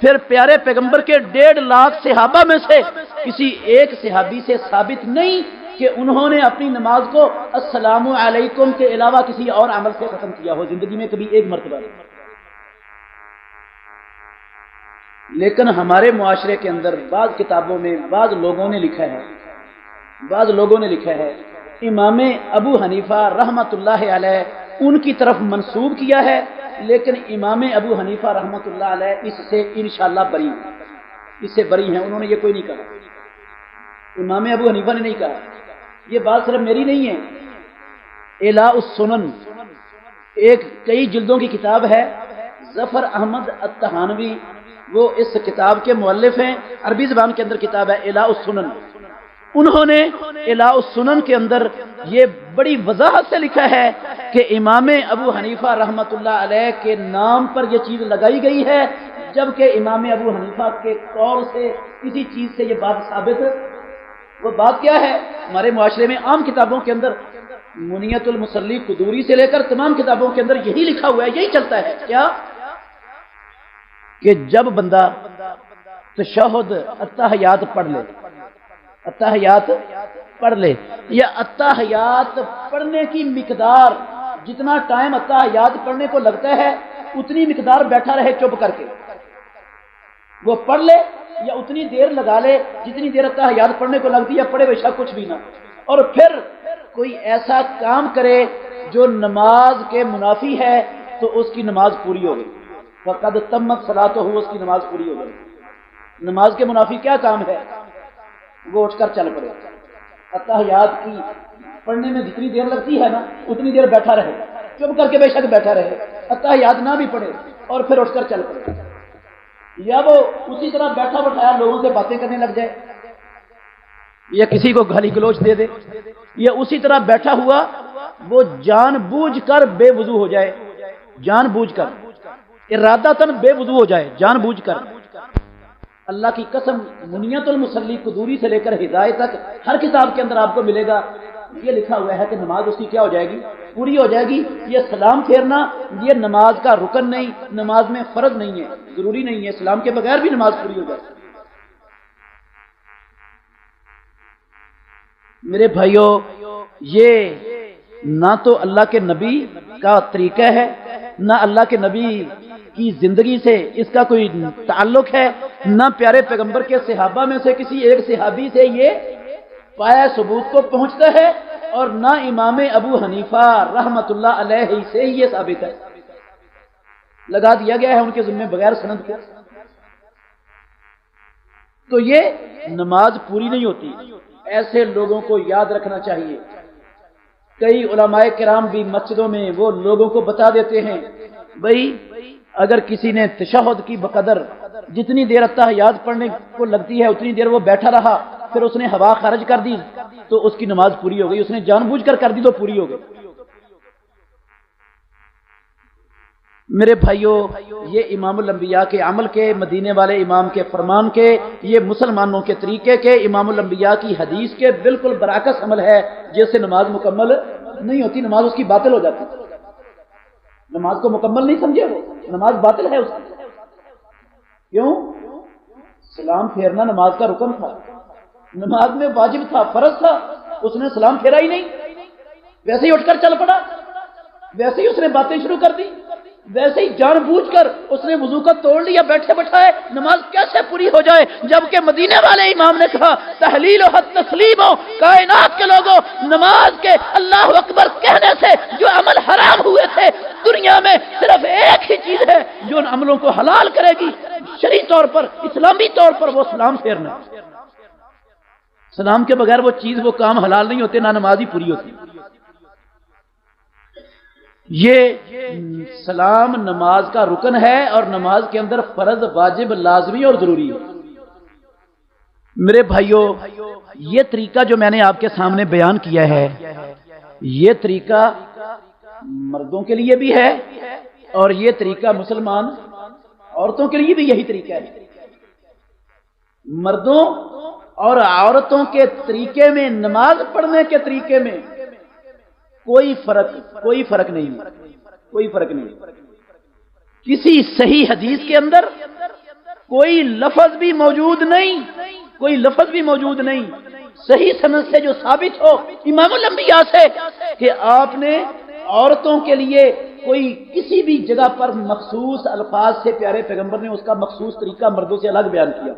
پھر پیارے پیغمبر کے 1.5 لاکھ صحابہ میں سے کسی ایک صحابی سے ثابت نہیں کہ انہوں نے اپنی نماز کو السلام علیکم کے علاوہ کسی اور عمل سے ختم کیا ہو زندگی میں کبھی ایک مرتبہ۔ لیکن ہمارے معاشرے کے اندر بعض کتابوں میں بعض لوگوں نے لکھا ہے امام ابو حنیفہ رحمۃ اللہ علیہ ان کی طرف منسوب کیا ہے، لیکن امام ابو حنیفہ رحمۃ اللہ علیہ اس سے انشاءاللہ بری ہیں، اس سے بری ہیں، انہوں نے یہ کوئی نہیں کہا، امام ابو حنیفہ نے نہیں کہا۔ یہ بات صرف میری نہیں ہے، اعلاء السنن ایک کئی جلدوں کی کتاب ہے، ظفر احمد الطحانوی وہ اس کتاب کے مؤلف ہیں، عربی زبان کے اندر کتاب ہے اعلاء السنن۔ انہوں نے اعلاء السنن کے اندر یہ بڑی وضاحت سے لکھا ہے کہ امام ابو حنیفہ رحمۃ اللہ علیہ کے نام پر یہ چیز لگائی گئی ہے، جبکہ امام ابو حنیفہ کے قول سے کسی چیز سے یہ بات ثابت، وہ بات کیا ہے؟ ہمارے معاشرے میں عام کتابوں کے اندر منیت المصلی قدوری سے لے کر تمام کتابوں کے اندر یہی لکھا ہوا ہے، یہی چلتا ہے کیا کہ جب بندہ تشہد التحیات پڑھ لے یا التحیات پڑھنے کی مقدار جتنا ٹائم التحیات پڑھنے کو لگتا ہے اتنی مقدار بیٹھا رہے چپ کر کے، وہ پڑھ لے یا اتنی دیر لگا لے جتنی دیر التحیات پڑھنے کو لگتی ہے، پڑھے بے شک کچھ بھی نہ، اور پھر کوئی ایسا کام کرے جو نماز کے منافی ہے تو اس کی نماز پوری ہو گئی، فقد تمت صلاتہ، اس کی نماز پوری ہو گئی۔ نماز کے منافی کیا کام ہے؟ وہ اٹھ کر چل پڑے، التحیات کی پڑھنے میں جتنی دیر لگتی ہے نا اتنی دیر بیٹھا رہے، چپ کر کے بے شک بیٹھا رہے، التحیات نہ بھی پڑھے اور پھر اٹھ کر چل پڑے، یا وہ اسی طرح بیٹھا بٹھایا لوگوں سے باتیں کرنے لگ جائے یا کسی کو گالی گلوچ دے دے، یا اسی طرح بیٹھا ہوا وہ جان بوجھ کر بے وضو ہو جائے، جان بوجھ کر ارادتاً بے وضو ہو جائے، جان بوجھ کر۔ اللہ کی قسم منیت المصلی قدوری سے لے کر ہدایت تک ہر کتاب کے اندر آپ کو ملے گا، یہ لکھا ہوا ہے کہ نماز اس کی کیا ہو جائے گی؟ پوری ہو جائے گی۔ یہ سلام پھیرنا یہ نماز کا رکن نہیں، نماز میں فرض نہیں ہے، ضروری نہیں ہے، سلام کے بغیر بھی نماز پوری ہو جائے۔ میرے بھائیوں، یہ نہ تو اللہ کے نبی کا طریقہ ہے، نہ اللہ کے نبی کی زندگی سے اس کا کوئی تعلق ہے، نہ پیارے پیغمبر کے صحابہ میں سے کسی ایک صحابی سے یہ پایا ثبوت کو پہنچتا ہے، اور نہ امام ابو حنیفہ رحمت اللہ علیہ سے یہ ثابت ہے، لگا دیا گیا ہے ان کے ذمہ بغیر سند کے۔ تو یہ نماز پوری نہیں ہوتی، ایسے لوگوں کو یاد رکھنا چاہیے۔ کئی علماء کرام بھی مسجدوں میں وہ لوگوں کو بتا دیتے ہیں، بھائی اگر کسی نے تشہد کی بقدر جتنی دیر التحیات پڑھنے کو لگتی ہے اتنی دیر وہ بیٹھا رہا، پھر اس نے ہوا خارج کر دی تو اس کی نماز پوری ہو گئی، اس نے جان بوجھ کر دی تو پوری ہو گئی۔ میرے بھائیوں، یہ امام الانبیاء کے عمل کے، مدینے والے امام کے فرمان کے، یہ مسلمانوں کے طریقے کے، امام الانبیاء کی حدیث کے بالکل برعکس عمل ہے، جس سے نماز مکمل نہیں ہوتی، نماز اس کی باطل ہو جاتی۔ نماز کو مکمل نہیں سمجھے، وہ نماز باطل ہے اس کی۔ کیوں؟ سلام پھیرنا نماز کا رکن تھا، نماز میں واجب تھا، فرض تھا، اس نے سلام پھیرا ہی نہیں، ویسے ہی اٹھ کر چل پڑا، ویسے ہی اس نے باتیں شروع کر دی، ویسے ہی جان بوجھ کر اس نے وضو کا توڑ لیا بیٹھے بٹھائے، نماز کیسے پوری ہو جائے؟ جبکہ مدینے والے امام نے کہا تحلیل و حد تسلیم ہو، کائنات کے لوگوں، نماز کے اللہ اکبر کہنے سے جو عمل حرام ہوئے تھے دنیا میں صرف ایک ہی چیز ہے جو ان عملوں کو حلال کرے گی شرعی طور پر، اسلامی طور پر، وہ سلام پھیرنا۔ سلام کے بغیر وہ چیز وہ کام حلال نہیں ہوتے، نہ نماز ہی پوری ہوتی۔ یہ سلام نماز کا رکن ہے اور نماز کے اندر فرض، واجب، لازمی اور ضروری ہے۔ میرے بھائیوں، یہ طریقہ جو میں نے آپ کے سامنے بیان کیا ہے، یہ طریقہ مردوں کے لیے بھی ہے اور یہ طریقہ مسلمان عورتوں کے لیے بھی یہی طریقہ ہے۔ مردوں اور عورتوں کے طریقے میں، نماز پڑھنے کے طریقے میں کوئی فرق نہیں ہے، کوئی فرق نہیں۔ کسی صحیح حدیث کے اندر کوئی لفظ بھی موجود نہیں، کوئی لفظ بھی موجود نہیں صحیح سند سے جو ثابت ہو امام الانبیاء سے کہ آپ نے عورتوں کے لیے کوئی کسی بھی جگہ پر مخصوص الفاظ سے پیارے پیغمبر نے اس کا مخصوص طریقہ مردوں سے الگ بیان کیا۔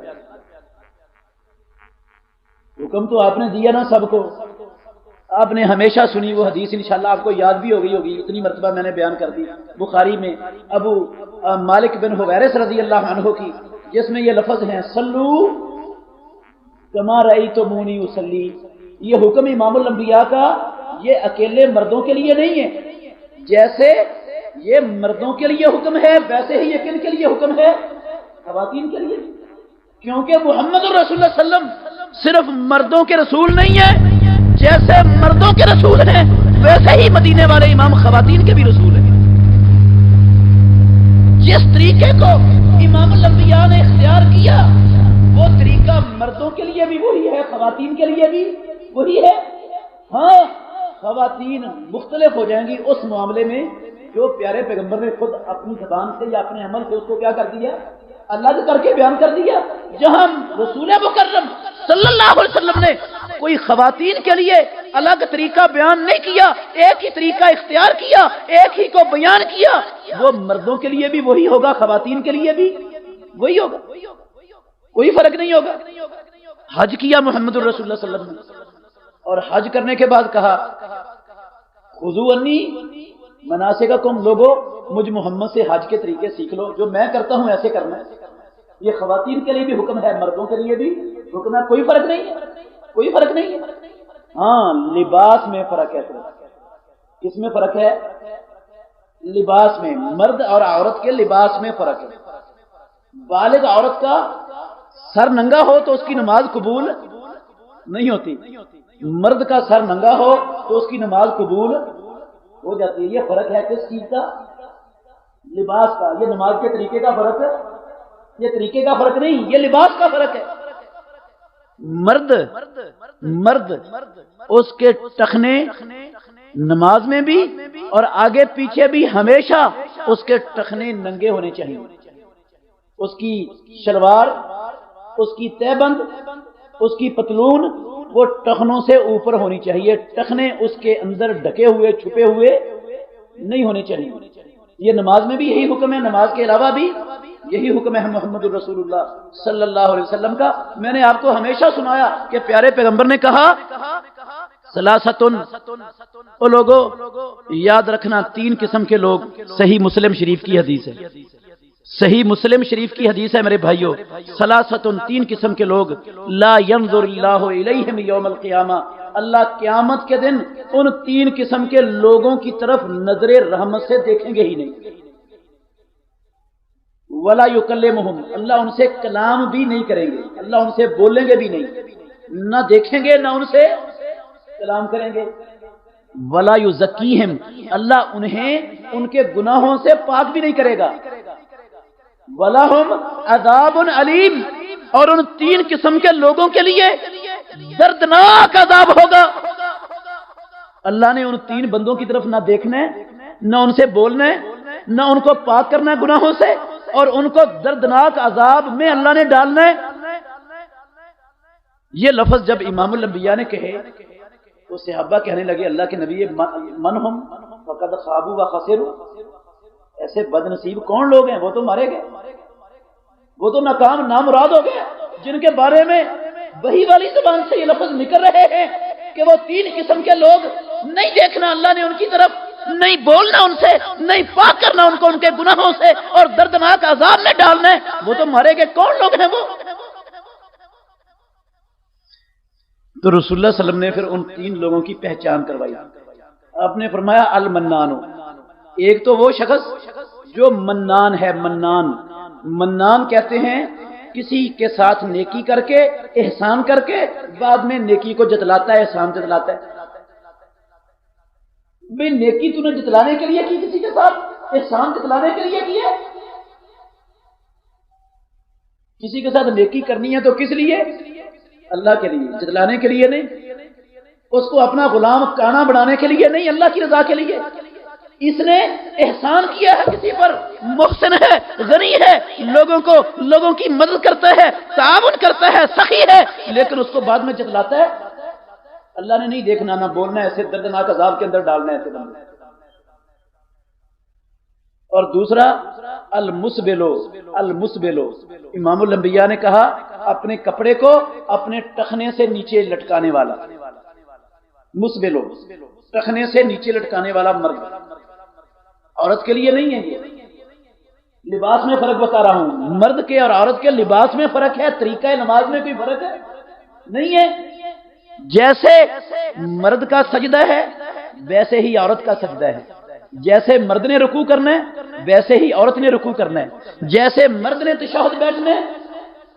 حکم تو آپ نے دیا نا سب کو، آپ نے ہمیشہ سنی وہ حدیث، انشاءاللہ آپ کو یاد بھی ہو گئی ہوگی، اتنی مرتبہ میں نے بیان کر دی، بخاری میں ابو مالک بن حویرث رضی اللہ عنہ کی، جس میں یہ لفظ ہیں صلو کما رأیتمونی اصلی۔ یہ حکم امام الانبیاء کا یہ اکیلے مردوں کے لیے نہیں ہے، جیسے یہ مردوں کے لیے حکم ہے ویسے ہی یہ کن کے لیے حکم ہے؟ خواتین کے لیے، کیونکہ محمد الرسول اللہ صلی اللہ علیہ وسلم صرف مردوں کے رسول نہیں ہے، جیسے مردوں کے رسول ہیں ویسے ہی مدینے والے امام خواتین کے بھی رسول ہیں۔ جس طریقے کو امام الانبیاء نے اختیار کیا وہ طریقہ مردوں کے لیے بھی وہی ہے، خواتین کے لیے بھی وہی ہے۔ ہاں، خواتین مختلف ہو جائیں گی اس معاملے میں جو پیارے پیغمبر نے خود اپنی زبان سے یا اپنے عمل سے اس کو کیا کر دیا، الگ کر کے بیان کر دیا۔ جہاں رسول مکرم صلی اللہ علیہ وسلم نے کوئی خواتین کے لیے الگ طریقہ بیان نہیں کیا، ایک ہی طریقہ اختیار کیا، ایک ہی کو بیان کیا، وہ مردوں کے لیے بھی وہی ہوگا، خواتین کے لیے بھی وہی ہوگا، کوئی فرق نہیں ہوگا۔ حج کیا محمد الرسول اللہ صلی اللہ علیہ وسلم نے، اور حج کرنے کے بعد کہا خذوا انی مناسککم، لوگوں مجھ محمد سے حج کے طریقے سیکھ لو، جو میں کرتا ہوں ایسے کرنا ہے۔ یہ خواتین کے لیے بھی حکم ہے، مردوں کے لیے بھی حکم ہے، کوئی فرق نہیں ہے، کوئی فرق نہیں ہے۔ ہاں، لباس میں فرق ہے، کس میں فرق ہے؟ لباس میں، مرد اور عورت کے لباس میں فرق ہے۔ بالغ عورت کا سر ننگا ہو تو اس کی نماز قبول نہیں ہوتی، مرد کا سر ننگا ہو تو اس کی نماز قبول ہو جاتی ہے۔ یہ فرق ہے کس چیز کا؟ لباس کا۔ یہ نماز کے طریقے کا فرق ہے، یہ طریقے کا فرق نہیں، یہ لباس کا فرق ہے۔ مرد اس کے ٹخنے نماز میں بھی اور آگے پیچھے بھی ہمیشہ اس کے ٹخنے ننگے ہونے چاہیے، اس کی شلوار، اس کی تہ بند، اس کی پتلون وہ ٹخنوں سے اوپر ہونی چاہیے، ٹخنے اس کے اندر ڈھکے ہوئے چھپے ہوئے نہیں ہونے چاہیے۔ یہ نماز میں بھی یہی حکم ہے، نماز کے علاوہ بھی یہی حکم ہے محمد الرسول اللہ صلی اللہ علیہ وسلم کا۔ میں نے آپ کو ہمیشہ سنایا کہ پیارے پیغمبر نے کہا ثلاثتن، او لوگوں یاد رکھنا تین قسم کے لوگ، صحیح مسلم شریف کی حدیث ہے، صحیح مسلم شریف کی حدیث ہے میرے بھائیوں، ثلاثتن تین قسم کے لوگ، لا ينظر اللہ الیہم یوم القیامہ، اللہ قیامت کے دن ان تین قسم کے لوگوں کی طرف نظر رحمت سے دیکھیں گے ہی نہیں، ولا یکلمہم، اللہ ان سے کلام بھی نہیں کریں گے، اللہ ان سے بولیں گے بھی نہیں، نہ دیکھیں گے نہ ان سے کلام کریں گے، ولا یزکیہم، اللہ انہیں ان کے گناہوں سے پاک بھی نہیں کرے گا، وَلَهُمْ عَذَابٌ علیم، اور ان تین قسم کے لوگوں کے لیے دردناک عذاب ہوگا۔ اللہ نے ان تین بندوں کی طرف نہ دیکھنا ہے، نہ ان سے بولنا ہے، نہ ان کو پاک کرنا ہے گناہوں سے، اور ان کو دردناک عذاب میں اللہ نے ڈالنا ہے۔ یہ لفظ جب امام الانبیاء نے کہے تو صحابہ کہنے لگے اللہ کے نبی من ہم فقد خابوا و خسروا، ایسے بد نصیب کون لوگ ہیں؟ وہ تو مارے گئے، وہ تو ناکام نامراد ہو گئے جن کے بارے میں وحی والی زبان سے یہ لفظ نکل رہے ہیں کہ وہ 3 قسم کے لوگ، نہیں دیکھنا اللہ نے ان کی طرف، نہیں بولنا ان سے، نہیں پاک کرنا ان کو ان کے گناہوں سے، اور دردناک عذاب میں ڈالنا ہے، وہ تو مارے گئے۔ کون لوگ ہیں وہ؟ تو رسول اللہ صلی اللہ علیہ وسلم نے پھر ان 3 لوگوں کی پہچان کروائی۔ آپ نے فرمایا المنانو، ایک تو وہ شخص جو منان ہے۔ منان کہتے ہیں کسی کے ساتھ نیکی کر کے، احسان کر کے بعد میں نیکی کو جتلاتا ہے، احسان جتلاتا ہے۔ بھئی نیکی تو نے جتلانے کے لیے کی، کسی کے ساتھ احسان جتلانے کے لیے کی ہے؟ کسی کے ساتھ نیکی کرنی ہے تو کس لیے؟ اللہ کے لیے، جتلانے کے لیے نہیں، اس کو اپنا غلام کانا بنانے کے لیے نہیں، اللہ کی رضا کے لیے۔ اس نے احسان کیا ہے کسی پر، محسن ہے، غنی ہے، لوگوں کی مدد کرتا ہے، تعاون کرتا ہے، سخی ہے، لیکن اس کو بعد میں جتلاتا ہے۔ اللہ نے نہیں دیکھنا، نہ بولنا ہے، ایسے دردناک عذاب کے اندر ڈالنا ہے ایسے بندے۔ اور دوسرا المسبلو، امام الانبیاء نے کہا اپنے کپڑے کو اپنے ٹخنے سے نیچے لٹکانے والا، مسبلو، ٹخنے سے نیچے لٹکانے والا مرد، عورت کے لیے نہیں ہے یہ۔ لباس میں فرق بتا رہا ہوں، مرد کے اور عورت کے لباس میں فرق ہے، طریقہ نماز میں کوئی فرق ہے نہیں ہے۔ جیسے مرد کا سجدہ ہے ویسے ہی عورت کا سجدہ ہے، جیسے مرد نے رکوع کرنا ہے ویسے ہی عورت نے رکوع کرنا ہے، جیسے مرد نے تشہد بیٹھنا ہے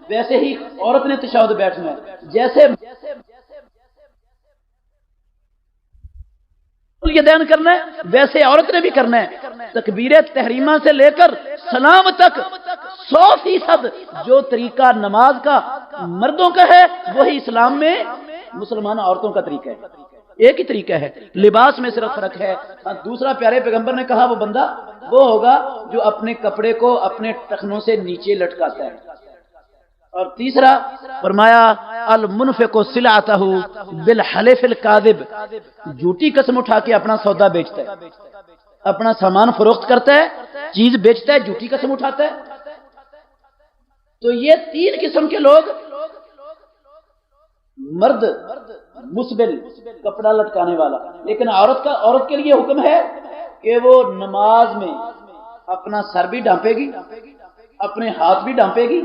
ویسے ہی عورت نے تشہد بیٹھنا ہے، جیسے یدین کرنا ہے ویسے عورت نے بھی کرنا ہے۔ تکبیر تحریمہ سے لے کر سلام تک 100% جو طریقہ نماز کا مردوں کا ہے وہی اسلام میں مسلمان عورتوں کا طریقہ ہے، ایک ہی طریقہ ہے، لباس میں صرف فرق ہے۔ دوسرا پیارے پیغمبر نے کہا وہ بندہ وہ ہوگا جو اپنے کپڑے کو اپنے ٹخنوں سے نیچے لٹکاتا ہے۔ اور تیسرا فرمایا المنفق سلعتہ بالحلف الکاذب، جھوٹی قسم اٹھا کے اپنا سودا بیچتا ہے، اپنا سامان فروخت کرتا ہے، چیز بیچتا ہے، جھوٹی قسم اٹھاتا ہے۔ تو یہ 3 قسم کے لوگ، مرد مسبل کپڑا لٹکانے والا، لیکن عورت کے لیے حکم ہے کہ وہ نماز میں اپنا سر بھی ڈھانپے گی، اپنے ہاتھ بھی ڈھانپے گی،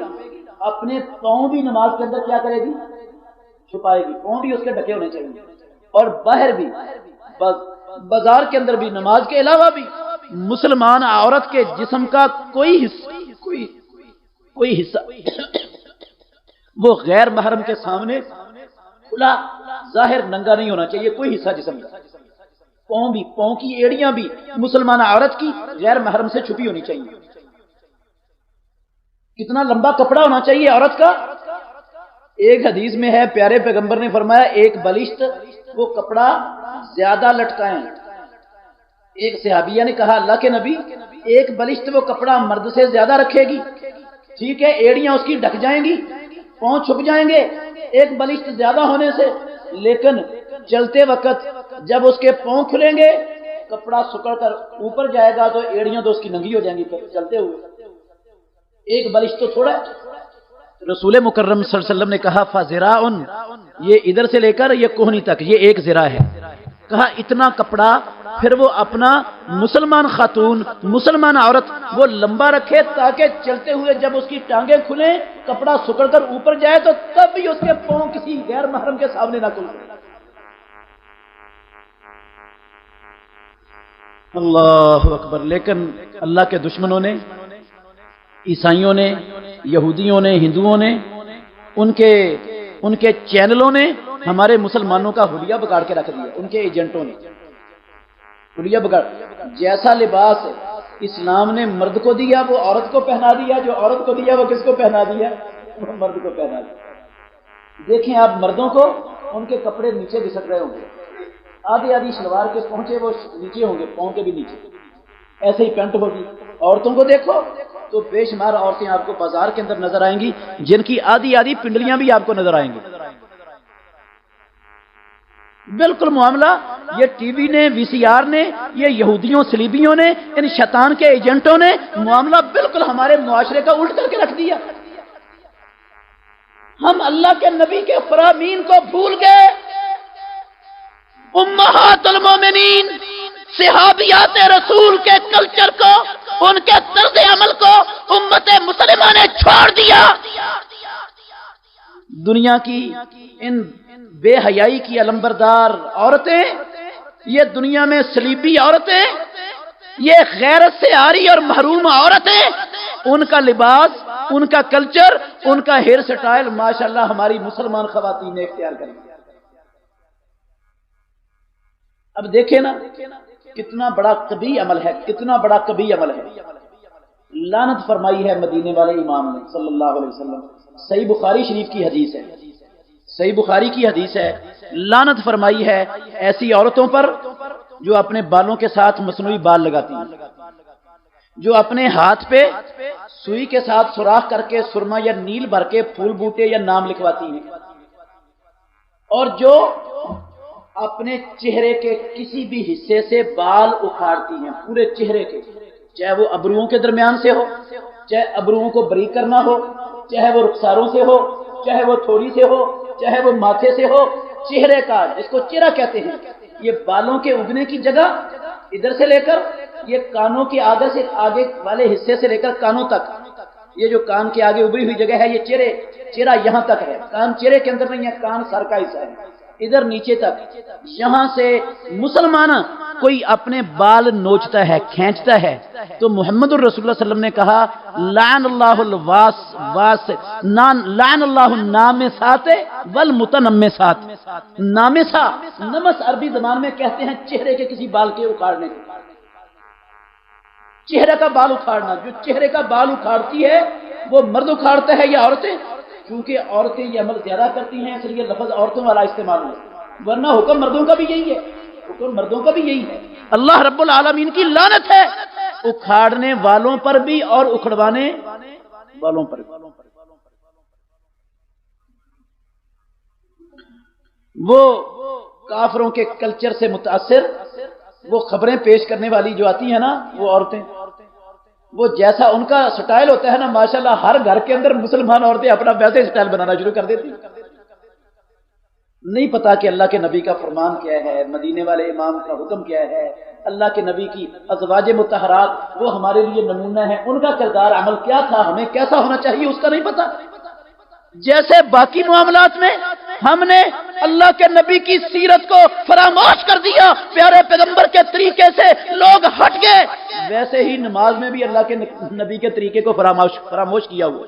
اپنے پاؤں بھی نماز کے اندر کیا کرے گی؟ چھپائے گی، پاؤں بھی اس کے ڈھکے ہونے چاہیے، اور باہر بھی بازار کے اندر بھی نماز کے علاوہ بھی مسلمان عورت کے جسم کا کوئی حصہ وہ غیر محرم کے سامنے کھلا ظاہر ننگا نہیں ہونا چاہیے، کوئی حصہ جسم کا، پاؤں کی ایڑیاں بھی مسلمان عورت کی غیر محرم سے چھپی ہونی چاہیے۔ کتنا لمبا کپڑا ہونا چاہیے عورت کا؟ ایک حدیث میں ہے پیارے پیغمبر نے فرمایا ایک بلشت وہ کپڑا زیادہ لٹکائیں۔ ایک صحابیہ نے کہا اللہ کے نبی ایک بلشت وہ کپڑا مرد سے زیادہ رکھے گی، ٹھیک ہے ایڑیاں اس کی ڈھک جائیں گی، پاؤں چھپ جائیں گے ایک بلشت زیادہ ہونے سے، لیکن چلتے وقت جب اس کے پاؤں کھلیں گے کپڑا سکڑ کر اوپر جائے گا تو ایڑیاں تو اس کی ننگی ہو جائیں گی چلتے ہوئے، ایک بلشت تو چھوڑا۔ رسول مکرم صلی اللہ علیہ وسلم نے کہا فَذِرَاعٌ، یہ ادھر سے لے کر یہ کوہنی تک یہ 1 ذراع ہے۔ کہا اتنا کپڑا پھر وہ اپنا مسلمان خاتون مسلمان عورت وہ لمبا رکھے تاکہ چلتے ہوئے جب اس کی ٹانگیں کھلیں کپڑا سکڑ کر اوپر جائے تو تب بھی اس کے پاؤں کسی غیر محرم کے سامنے نہ کھلیں۔ اللہ اکبر۔ لیکن اللہ کے دشمنوں نے، عیسائیوں نے، یہودیوں نے، ہندوؤں نے، ان کے چینلوں نے ہمارے مسلمانوں کا حلیہ بگاڑ کے رکھ دیا، ان کے ایجنٹوں نے حلیہ بگاڑ۔ جیسا لباس اسلام نے مرد کو دیا وہ عورت کو پہنا دیا، جو عورت کو دیا وہ کس کو پہنا دیا؟ وہ مرد کو پہنا دیا۔ دیکھیں آپ مردوں کو ان کے کپڑے نیچے گھسٹ رہے ہوں گے، آدھی شلوار کے پہنچے وہ نیچے ہوں گے، پاؤں کے بھی نیچے، ایسے ہی پینٹ ہوگی۔ عورتوں کو دیکھو تو بے شمار عورتیں آپ کو بازار کے اندر نظر آئیں گی جن کی آدھی پنڈلیاں بھی آپ کو نظر آئیں گی۔ بالکل معاملہ یہ ٹی وی نے، وی سی آر نے، یہ یہودیوں صلیبیوں نے، ان شیطان کے ایجنٹوں نے معاملہ بالکل ہمارے معاشرے کا الٹ کر کے رکھ دیا۔ ہم اللہ کے نبی کے فرامین کو بھول گئے، امہات المومنین صحابیات رسول کے کلچر کو، ان کے طرز عمل کو امت مسلمہ نے چھوڑ دیا۔ دنیا کی ان بے حیائی کی علمبردار عورتیں، یہ دنیا میں صلیبی عورتیں، یہ غیرت سے عاری اور محروم عورتیں، ان کا لباس، ان کا کلچر، ان کا ہیئر سٹائل ماشاءاللہ ہماری مسلمان خواتین نے اختیار کر لیا۔ اب دیکھیں نا کتنا بڑا قبیح عمل ہے، کتنا بڑا قبیح عمل ہے۔ لعنت فرمائی ہے مدینے والے امام نے صلی اللہ علیہ وسلم۔ صحیح بخاری شریف کی حدیث ہے، صحیح بخاری کی حدیث ہے، لعنت فرمائی ہے ایسی عورتوں پر جو اپنے بالوں کے ساتھ مصنوعی بال لگاتی ہیں، جو اپنے ہاتھ پہ سوئی کے ساتھ سوراخ کر کے سرما یا نیل بھر کے پھول بوٹے یا نام لکھواتی ہیں، اور جو اپنے چہرے کے کسی بھی حصے سے بال اکھاڑتی ہیں، پورے چہرے کے، چاہے وہ ابروؤں کے درمیان سے ہو، چاہے ابروؤں کو بریک کرنا ہو، چاہے وہ رخساروں سے ہو، چاہے وہ تھوڑی سے ہو، چاہے وہ ماتھے سے ہو، چہرے کا جس کو چہرہ کہتے ہیں، یہ بالوں کے اگنے کی جگہ ادھر سے لے کر یہ کانوں کے آگے سے آگے والے حصے سے لے کر کانوں تک، یہ جو کان کے آگے ابری ہوئی جگہ ہے یہ چہرہ یہاں تک ہے، کان چہرے کے اندر نہیں ہے، کان سر کا حصہ ہے، ادھر نیچے تک، یہاں سے مسلمان کوئی اپنے بال نوچتا ہے، کھینچتا ہے تو محمد الرسول اللہ صلی اللہ علیہ وسلم نے کہا لعن اللہ لعن اللہ النامسات والمتنمسات۔ نامسا، نمس عربی زبان میں کہتے ہیں چہرے کے کسی بال کے اکھاڑنے کو، چہرے کا بال اکھاڑنا، جو چہرے کا بال اکھاڑتی ہے وہ مرد اکھاڑتا ہے یا عورتیں؟ کیونکہ عورتیں یہ عمل زیادہ کرتی ہیں اس لیے لفظ عورتوں والا استعمال ہو، ورنہ حکم مردوں کا بھی یہی ہے، حکم مردوں کا بھی یہی ہے۔ اللہ رب العالمین کی لعنت ہے اکھاڑنے والوں پر بھی اور اکھڑوانے والوں پر بھی۔ وہ کافروں کے کلچر سے متاثر وہ خبریں پیش کرنے والی جو آتی ہیں نا وہ عورتیں، وہ جیسا ان کا سٹائل ہوتا ہے نا ماشاءاللہ ہر گھر کے اندر مسلمان عورتیں اپنا ویسے سٹائل بنانا شروع کر دیتی، نہیں پتا کہ اللہ کے نبی کا فرمان کیا ہے، مدینے والے امام کا حکم کیا ہے، اللہ کے نبی کی ازواج مطہرات وہ ہمارے لیے نمونہ ہے، ان کا کردار عمل کیا تھا، ہمیں کیسا ہونا چاہیے اس کا نہیں پتا۔ جیسے باقی معاملات میں ہم نے اللہ کے نبی کی سیرت کو فراموش کر دیا، پیارے پیغمبر کے طریقے سے لوگ ہٹ گئے، ویسے ہی نماز میں بھی اللہ کے نبی کے طریقے کو فراموش کیا ہوا۔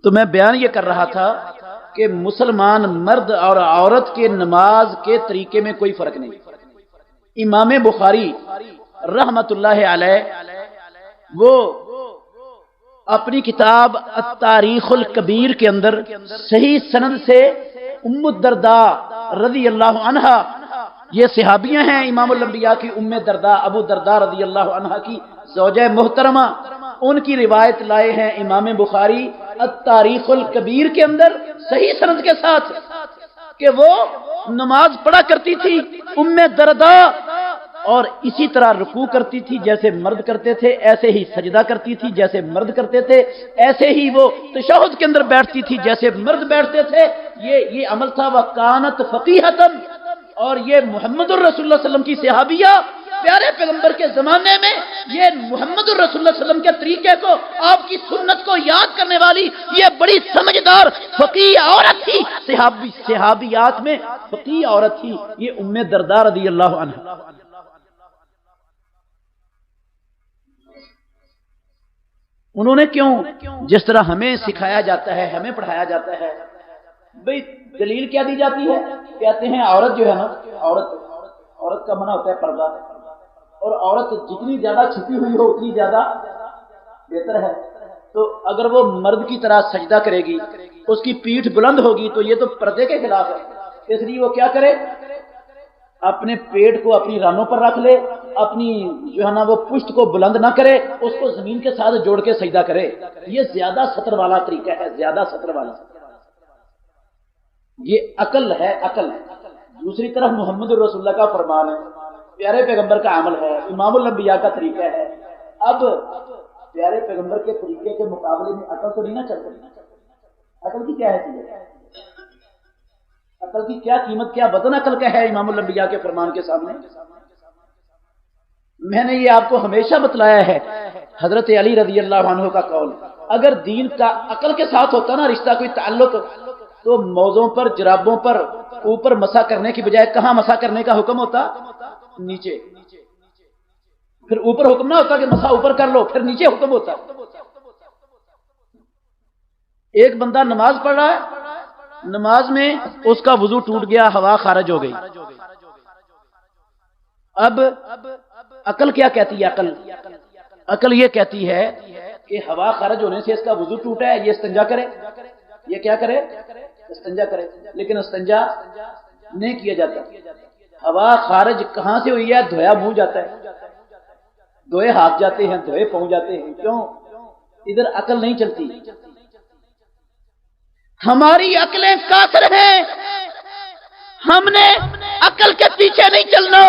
تو میں بیان یہ کر رہا تھا کہ مسلمان مرد اور عورت کے نماز کے طریقے میں کوئی فرق نہیں۔ امام بخاری رحمت اللہ علیہ وہ اپنی کتاب التاریخ الکبیر کے اندر صحیح سند سے ام الدرداء رضی اللہ عنہا، یہ صحابیاں ہیں امام الانبیاء کی ام درداء ابو درداء رضی اللہ عنہا کی زوجہ محترمہ، ان کی روایت لائے ہیں امام بخاری التاریخ الکبیر کے اندر صحیح سند کے ساتھ کہ وہ نماز پڑھا کرتی تھی ام درداء، اور اسی طرح رکوع کرتی تھی جیسے مرد کرتے تھے، ایسے ہی سجدہ کرتی تھی جیسے مرد کرتے تھے، ایسے ہی وہ تشہد کے اندر بیٹھتی تھی جیسے مرد بیٹھتے تھے۔ یہ عمل تھا وکانت فقیہۃ، اور یہ محمد الرسول اللہ صلی اللہ علیہ وسلم کی صحابیہ پیارے پیغمبر کے زمانے میں یہ محمد الرسول اللہ صلی اللہ علیہ وسلم کے طریقے کو، آپ کی سنت کو یاد کرنے والی یہ بڑی سمجھدار فقیہ عورت تھی، صحابیات میں فقیہ عورت تھی یہ ام درداء رضی اللہ عنہا۔ انہوں نے کیوں، جس طرح ہمیں سکھایا جاتا ہے، ہمیں پڑھایا جاتا ہے، بھئی دلیل کیا دی جاتی ہے؟ کہتے ہیں عورت جو ہے نا، عورت کا منع ہوتا ہے پردہ، اور عورت جتنی زیادہ چھپی ہوئی ہو اتنی زیادہ بہتر ہے۔ تو اگر وہ مرد کی طرح سجدہ کرے گی، اس کی پیٹھ بلند ہوگی تو یہ تو پردے کے خلاف ہے، اس لیے وہ کیا کرے، اپنے پیٹ کو اپنی رانوں پر رکھ لے، اپنی جو ہے نا وہ پشت کو بلند نہ کرے، اس کو زمین کے ساتھ جوڑ کے سجدہ کرے۔ یہ زیادہ سطر والا طریقہ ہے، زیادہ سطر والا۔ یہ عقل ہے، عقل ہے۔ دوسری طرف محمد رسول اللہ کا فرمان ہے، پیارے پیغمبر کا عمل ہے، امام الانبیاء کا طریقہ ہے۔ اب پیارے پیغمبر کے طریقے کے مقابلے میں عقل تو نہیں نہ چل سکتی۔ عقل کی کیا حیثیت ہے؟ عقل کی کیا قیمت، کیا وزن عقل کا ہے امام الانبیاء کے فرمان کے سامنے؟ میں نے یہ آپ کو ہمیشہ بتلایا ہے، حضرت علی رضی اللہ عنہ کا قول، اگر دین کا عقل کے ساتھ ہوتا نا رشتہ، کوئی تعلق، تو موزوں پر، جرابوں پر اوپر مسح کرنے کی بجائے کہاں مسح کرنے کا حکم ہوتا؟ نیچے۔ پھر اوپر حکم نہ ہوتا کہ مسح اوپر کر لو، پھر نیچے حکم ہوتا۔ ایک بندہ نماز پڑھ رہا ہے، نماز میں اس کا وضو ٹوٹ گیا، ہوا خارج ہو گئی۔ اب عقل کیا کہتی ہے؟ عقل یہ کہتی ہے کہ ہوا خارج ہونے سے اس کا وضو ٹوٹا ہے، یہ استنجا کرے، یہ کیا کرے؟ استنجا کرے۔ لیکن استنجا نہیں کیا جاتا۔ ہوا خارج کہاں سے ہوئی ہے؟ دھویا منہ جاتا ہے، دھوئے ہاتھ جاتے ہیں، دھوئے پاؤں جاتے ہیں۔ کیوں؟ ادھر عقل نہیں چلتی۔ ہماری عقلیں کافر ہیں، ہم نے عقل کے پیچھے نہیں چلنا۔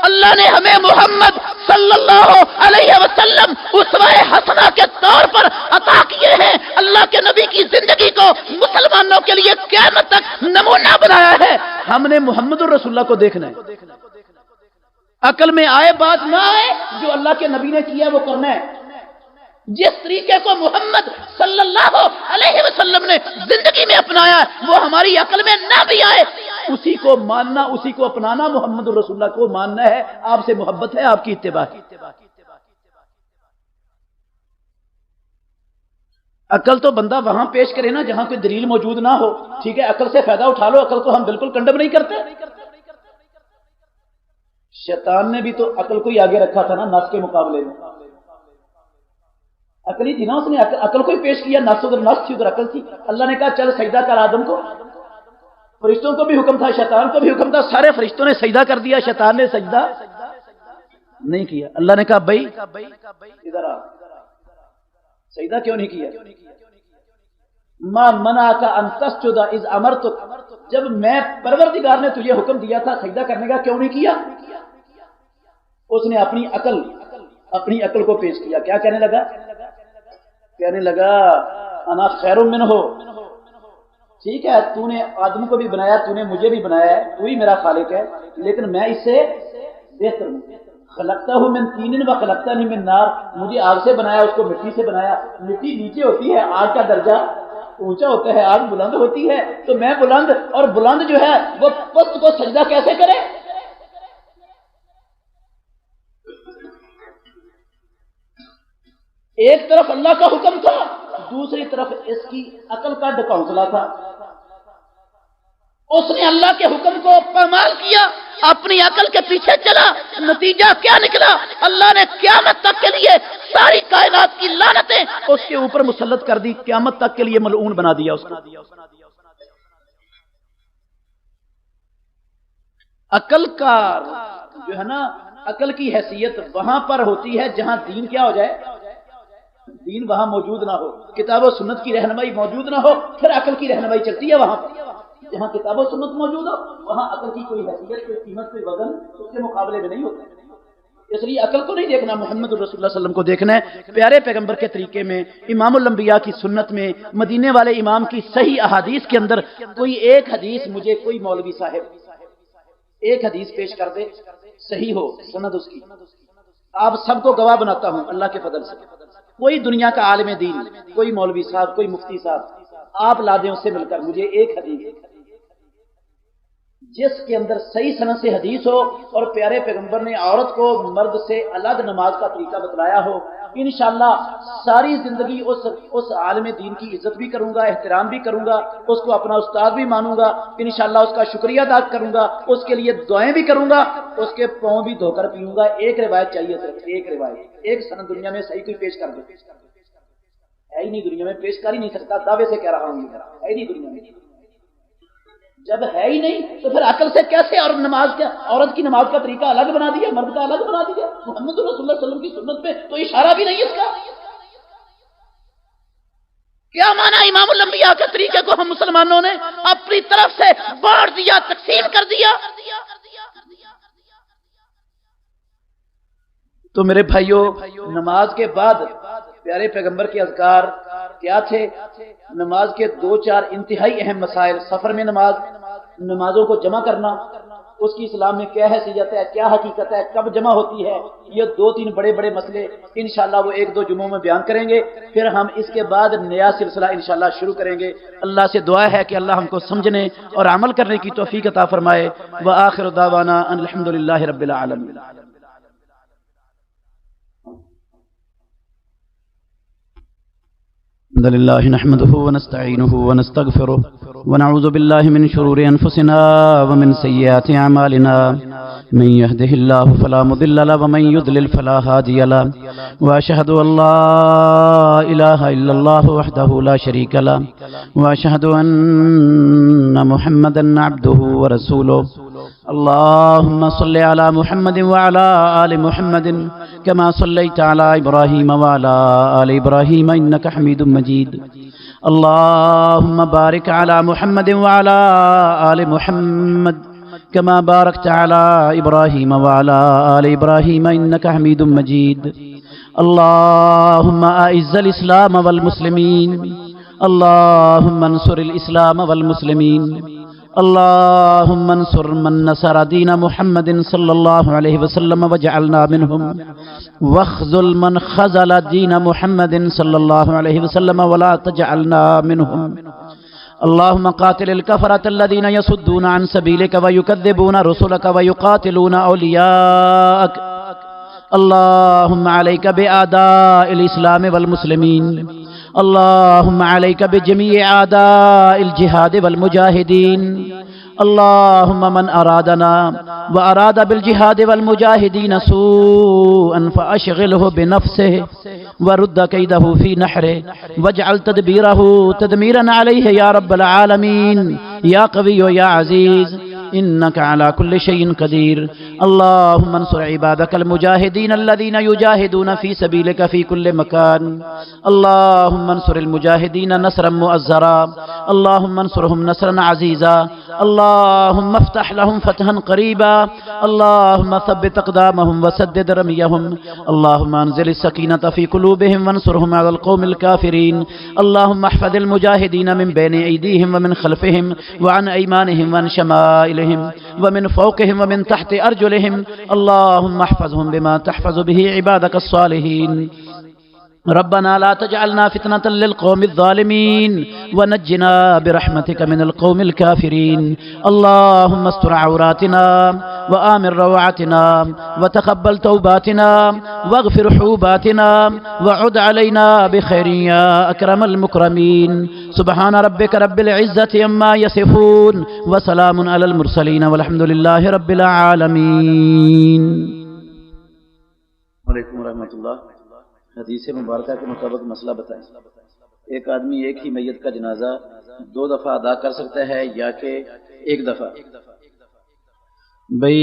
اللہ نے ہمیں محمد صلی اللہ علیہ وسلم اسوہ حسنہ کے طور پر عطا کیے ہیں۔ اللہ کے نبی کی زندگی کو مسلمانوں کے لیے قیامت تک نمونہ بنایا ہے۔ ہم نے محمد الرسول اللہ کو دیکھنا ہے۔ عقل میں آئے بات نہ آئے، جو اللہ کے نبی نے کیا وہ کرنا ہے۔ جس طریقے کو محمد صلی اللہ علیہ وسلم نے زندگی میں اپنایا وہ ہماری عقل میں نہ بھی آئے، اسی کو ماننا، اسی کو اپنانا، محمد رسول اللہ کو ماننا ہے۔ آپ سے محبت ہے، آپ کی اتباع ہے۔ عقل تو بندہ وہاں پیش کرے نا جہاں کوئی دلیل موجود نہ ہو۔ ٹھیک ہے، عقل سے فائدہ اٹھا لو، عقل کو ہم بالکل کنڈم نہیں کرتے۔ شیطان نے بھی تو عقل کو ہی آگے رکھا تھا نا نفس کے مقابلے میں۔ عقل ہی تھی نا، اس نے عقل کو ہی پیش کیا، نفس ادھر نفس تھی، ادھر عقل تھی۔ اللہ نے کہا چل سجدہ کر آدم کو۔ فرشتوں کو بھی حکم تھا، شیطان کو بھی حکم تھا، سارے فرشتوں نے سجدہ کر دیا، شیطان نے سجدہ نہیں کیا۔ اللہ نے کہا بھائی ادھر آ، سجدہ کیوں نہیں کیا؟ ما منعک ان تسجد اذ امرتک، جب میں پروردگار نے تجھے حکم دیا تھا سجدہ کرنے کا کیوں نہیں کیا؟ اس نے اپنی عقل کو پیش کیا۔ کیا کہنے لگا؟ کہنے لگا انا خیر منہ، ٹھیک ہے تو نے آدم کو بھی بنایا، تو نے مجھے بھی بنایا ہے، تو ہی میرا خالق ہے، لیکن میں اس سے بہتر ہوں۔ خلقتہ من طین و خلقتنی من نار، مجھے آگ سے بنایا، اس کو مٹی سے بنایا۔ مٹی نیچے ہوتی ہے، آگ کا درجہ اونچا ہوتا ہے، آگ بلند ہوتی ہے، تو میں بلند، اور بلند جو ہے وہ پست کو سجدہ کیسے کرے؟ ایک طرف اللہ کا حکم تھا، دوسری طرف اس کی عقل کا ڈکونسلا تھا۔ اس نے اللہ کے حکم کو پامال کیا، اپنی عقل کے پیچھے چلا، نتیجہ کیا نکلا؟ اللہ نے قیامت تک کے لیے ساری کائنات کی لعنتیں اس کے اوپر مسلط کر دی، قیامت تک کے لیے ملعون بنا دیا اس کو۔ عقل کا جو ہے نا، عقل کی حیثیت وہاں پر ہوتی ہے جہاں دین کیا ہو جائے، دین وہاں موجود نہ ہو، کتاب و سنت کی رہنمائی موجود نہ ہو، پھر عقل کی رہنمائی چلتی ہے۔ وہاں جہاں کتاب و سنت موجود ہو وہاں عقل کی کوئی حیثیت، کوئی قیمت، کوئی وزن اس کے مقابلے میں نہیں ہوتا۔ اس لیے عقل کو نہیں دیکھنا، محمد رسول اللہ صلی اللہ علیہ وسلم کو دیکھنا ہے، پیارے پیغمبر کے طریقے میں، امام الانبیاء کی سنت میں، مدینے والے امام کی صحیح احادیث کے اندر کوئی ایک حدیث مجھے کوئی مولوی صاحب ایک حدیث پیش کر دے، صحیح ہو سند اس کی، آپ سب کو گواہ بناتا ہوں اللہ کے فضل سے۔ کوئی دنیا کا عالم دین، کوئی مولوی صاحب، کوئی مفتی صاحب، آپ لا دیں اس سے مل کر مجھے ایک حدیث جس کے اندر صحیح سند سے حدیث ہو، اور پیارے پیغمبر نے عورت کو مرد سے الگ نماز کا طریقہ بتلایا ہو۔ انشاءاللہ ساری زندگی اس عالم دین کی عزت بھی کروں گا، احترام بھی کروں گا، اس کو اپنا استاد بھی مانوں گا، انشاءاللہ اس کا شکریہ ادا کروں گا، اس کے لیے دعائیں بھی کروں گا، اس کے پاؤں بھی دھو کر پیوں گا۔ ایک روایت چاہیے، صرف ایک روایت، ایک سند دنیا میں صحیح کوئی پیش کر دے، ہے ہی نہیں دنیا میں، پیش کر ہی نہیں سکتا، دعوے سے کہہ رہا ہوں، ہے ہی نہیں دنیا میں۔ جب ہے ہی نہیں تو پھر عقل سے کیسے؟ اور نماز کا، عورت کی نماز کا طریقہ الگ بنا دیا، مرد کا الگ بنا دیا، محمد رسول اللہ صلی اللہ علیہ وسلم کی سنت پہ تو اشارہ بھی نہیں اس کا۔ کیا مانا امام الانبیاء کے طریقے کو ہم مسلمانوں نے اپنی طرف سے بانٹ دیا، تقسیم کر دیا؟ تو میرے بھائیوں، نماز کے بعد پیارے پیغمبر کے اذکار کیا تھے؟ نماز کے 2-4 انتہائی اہم مسائل، سفر میں نماز، نمازوں کو جمع کرنا، اس کی اسلام میں کیا حیثیت ہے، کیا حقیقت ہے، کب جمع ہوتی ہے، یہ 2-3 بڑے بڑے مسئلے انشاءاللہ وہ 1-2 جمعوں میں بیان کریں گے. پھر ہم اس کے بعد نیا سلسلہ انشاءاللہ شروع کریں گے. اللہ سے دعا ہے کہ اللہ ہم کو سمجھنے اور عمل کرنے کی توفیق عطا فرمائے. وآخر دعوانا ان الحمدللہ رب العالمین. الحمد لله نحمده ونستعينه ونستغفره ونعوذ بالله من شرور أنفسنا ومن سيئات أعمالنا. من يهده الله فلا مضل له ومن يضلل فلا هادي له. وأشهد أن لا إله إلا الله وحده لا شريك له. وأشهد أن محمدا عبده ورسوله. اللهم صل على محمد وعلى آل محمد كما صليت على إبراهيم وعلى آل إبراهيم إنك حميد مجيد. اللهم بارك على محمد وعلى آل محمد كما باركت على إبراهيم وعلى آل إبراهيم إنك حميد مجيد. اللهم أعز الإسلام والمسلمين. اللهم انصر الإسلام والمسلمين. اللهم انصر من نصر دين محمد صلى الله عليه وسلم واجعلنا منهم، واخذل من خذل دين محمد صلى الله عليه وسلم ولا تجعلنا منهم. اللهم قاتل الكفرة الذين يصدون عن سبيلك ويكذبون رسلك ويقاتلون أولياءك. اللهم عليك بأعداء الإسلام والمسلمين. اللهم عليك بجميع أعداء الجهاد والمجاهدين. اللهم من أرادنا وأراد بالجهاد والمجاهدين سوءا فأشغله بنفسه ورد كيده في نحره واجعل تدبيره تدميرا عليه يا رب العالمين يا قوي يا عزيز إنك على كل شيء قدير. اللهم انصر عبادك المجاهدين الذين يجاهدون في سبيلك في كل مكان. اللهم انصر المجاهدين نصرا مؤزرا. اللهم انصرهم نصرا عزيزا. اللهم افتح لهم فتحا قريبا. اللهم ثبت أقدامهم وسدد رميهم. اللهم انزل السكينة في قلوبهم وانصرهم على القوم الكافرين. اللهم احفظ المجاهدين من بين أيديهم ومن خلفهم وعن أيمانهم وعن شمائلهم ومن فوقهم ومن تحت أرجلهم. اللهم احفظهم بما تحفظ به عبادك الصالحين. ربنا لا تجعلنا فتنة للقوم الظالمين ونجنا برحمتك من القوم الكافرين. اللهم استر عوراتنا وآمن روعتنا وتقبل توباتنا واغفر حوباتنا وعد علينا بخير يا أكرم المكرمين. سبحان ربك رب العزة عما يصفون وسلام على المرسلين والحمد لله رب العالمين. وعلیکم ورحمۃ اللہ. حدیث مبارکہ کے مطابق مسئلہ بتائیں. ایک آدمی ایک ہی میت کا جنازہ 2 دفعہ ادا کر سکتا ہے یا کہ 1 دفعہ؟ بھئی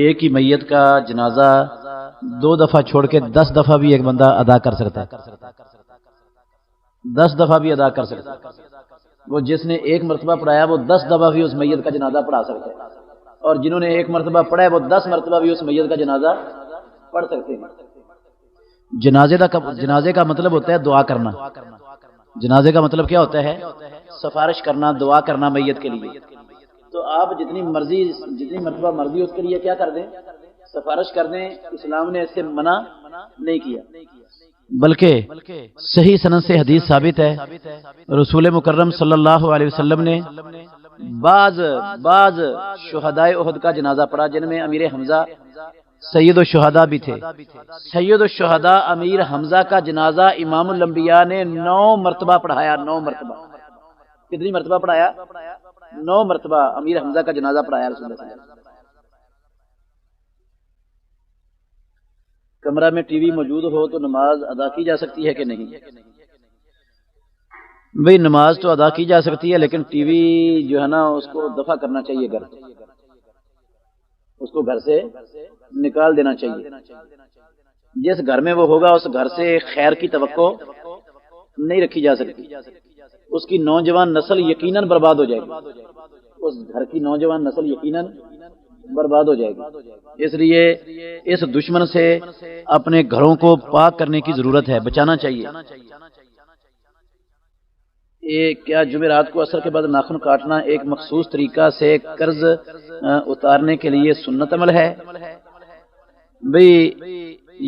ایک ہی میت کا جنازہ 2 دفعہ چھوڑ کے 10 دفعہ بھی ایک بندہ ادا کر سکتا ہے. 10 دفعہ بھی ادا کر سکتا ہے. وہ جس نے 1 مرتبہ پڑھایا وہ 10 دفعہ بھی اس میت کا جنازہ پڑھا سکتا ہے، اور جنہوں نے 1 مرتبہ پڑھا ہے وہ 10 مرتبہ بھی اس میت کا جنازہ پڑھ سکتے ہیں. جنازے کا مطلب ہوتا ہے دعا کرنا. جنازے کا مطلب کیا ہوتا ہے؟ سفارش کرنا، دعا کرنا میت کے لیے. تو آپ جتنی مرتبہ مرضی اس کے لیے کیا کر دیں، سفارش کر دیں. اسلام نے اس سے منع نہیں کیا، بلکہ صحیح سند سے حدیث ثابت ہے. رسول مکرم صلی اللہ علیہ وسلم نے بعض شہدائے احد کا جنازہ پڑھا، جن میں امیر حمزہ سید الشہداء بھی تھے. سید الشہداء امیر حمزہ کا جنازہ امام الانبیاء نے 9 مرتبہ پڑھایا. 9 مرتبہ. کتنی مرتبہ پڑھایا؟ 9 مرتبہ امیر حمزہ کا جنازہ پڑھایا رسول اللہ صلی اللہ علیہ وسلم. کمرہ میں ٹی وی موجود ہو تو نماز ادا کی جا سکتی ہے کہ نہیں؟ بھئی نماز تو ادا کی جا سکتی ہے، لیکن ٹی وی جو ہے نا اس کو دفع کرنا چاہیے. اس کو گھر سے نکال دینا چاہیے. جس گھر میں وہ ہوگا اس گھر سے خیر کی توقع نہیں رکھی جا سکتی، اس کی نوجوان نسل یقیناً برباد ہو جائے گی، اس گھر کی نوجوان نسل یقیناً برباد ہو جائے گی۔ اس لیے اس دشمن سے اپنے گھروں کو پاک کرنے کی ضرورت ہے، بچانا چاہیے۔ یہ کیا جمعرات کو عصر کے بعد ناخن کاٹنا ایک مخصوص طریقہ سے قرض اتارنے کے لیے سنت عمل ہے؟ بھئی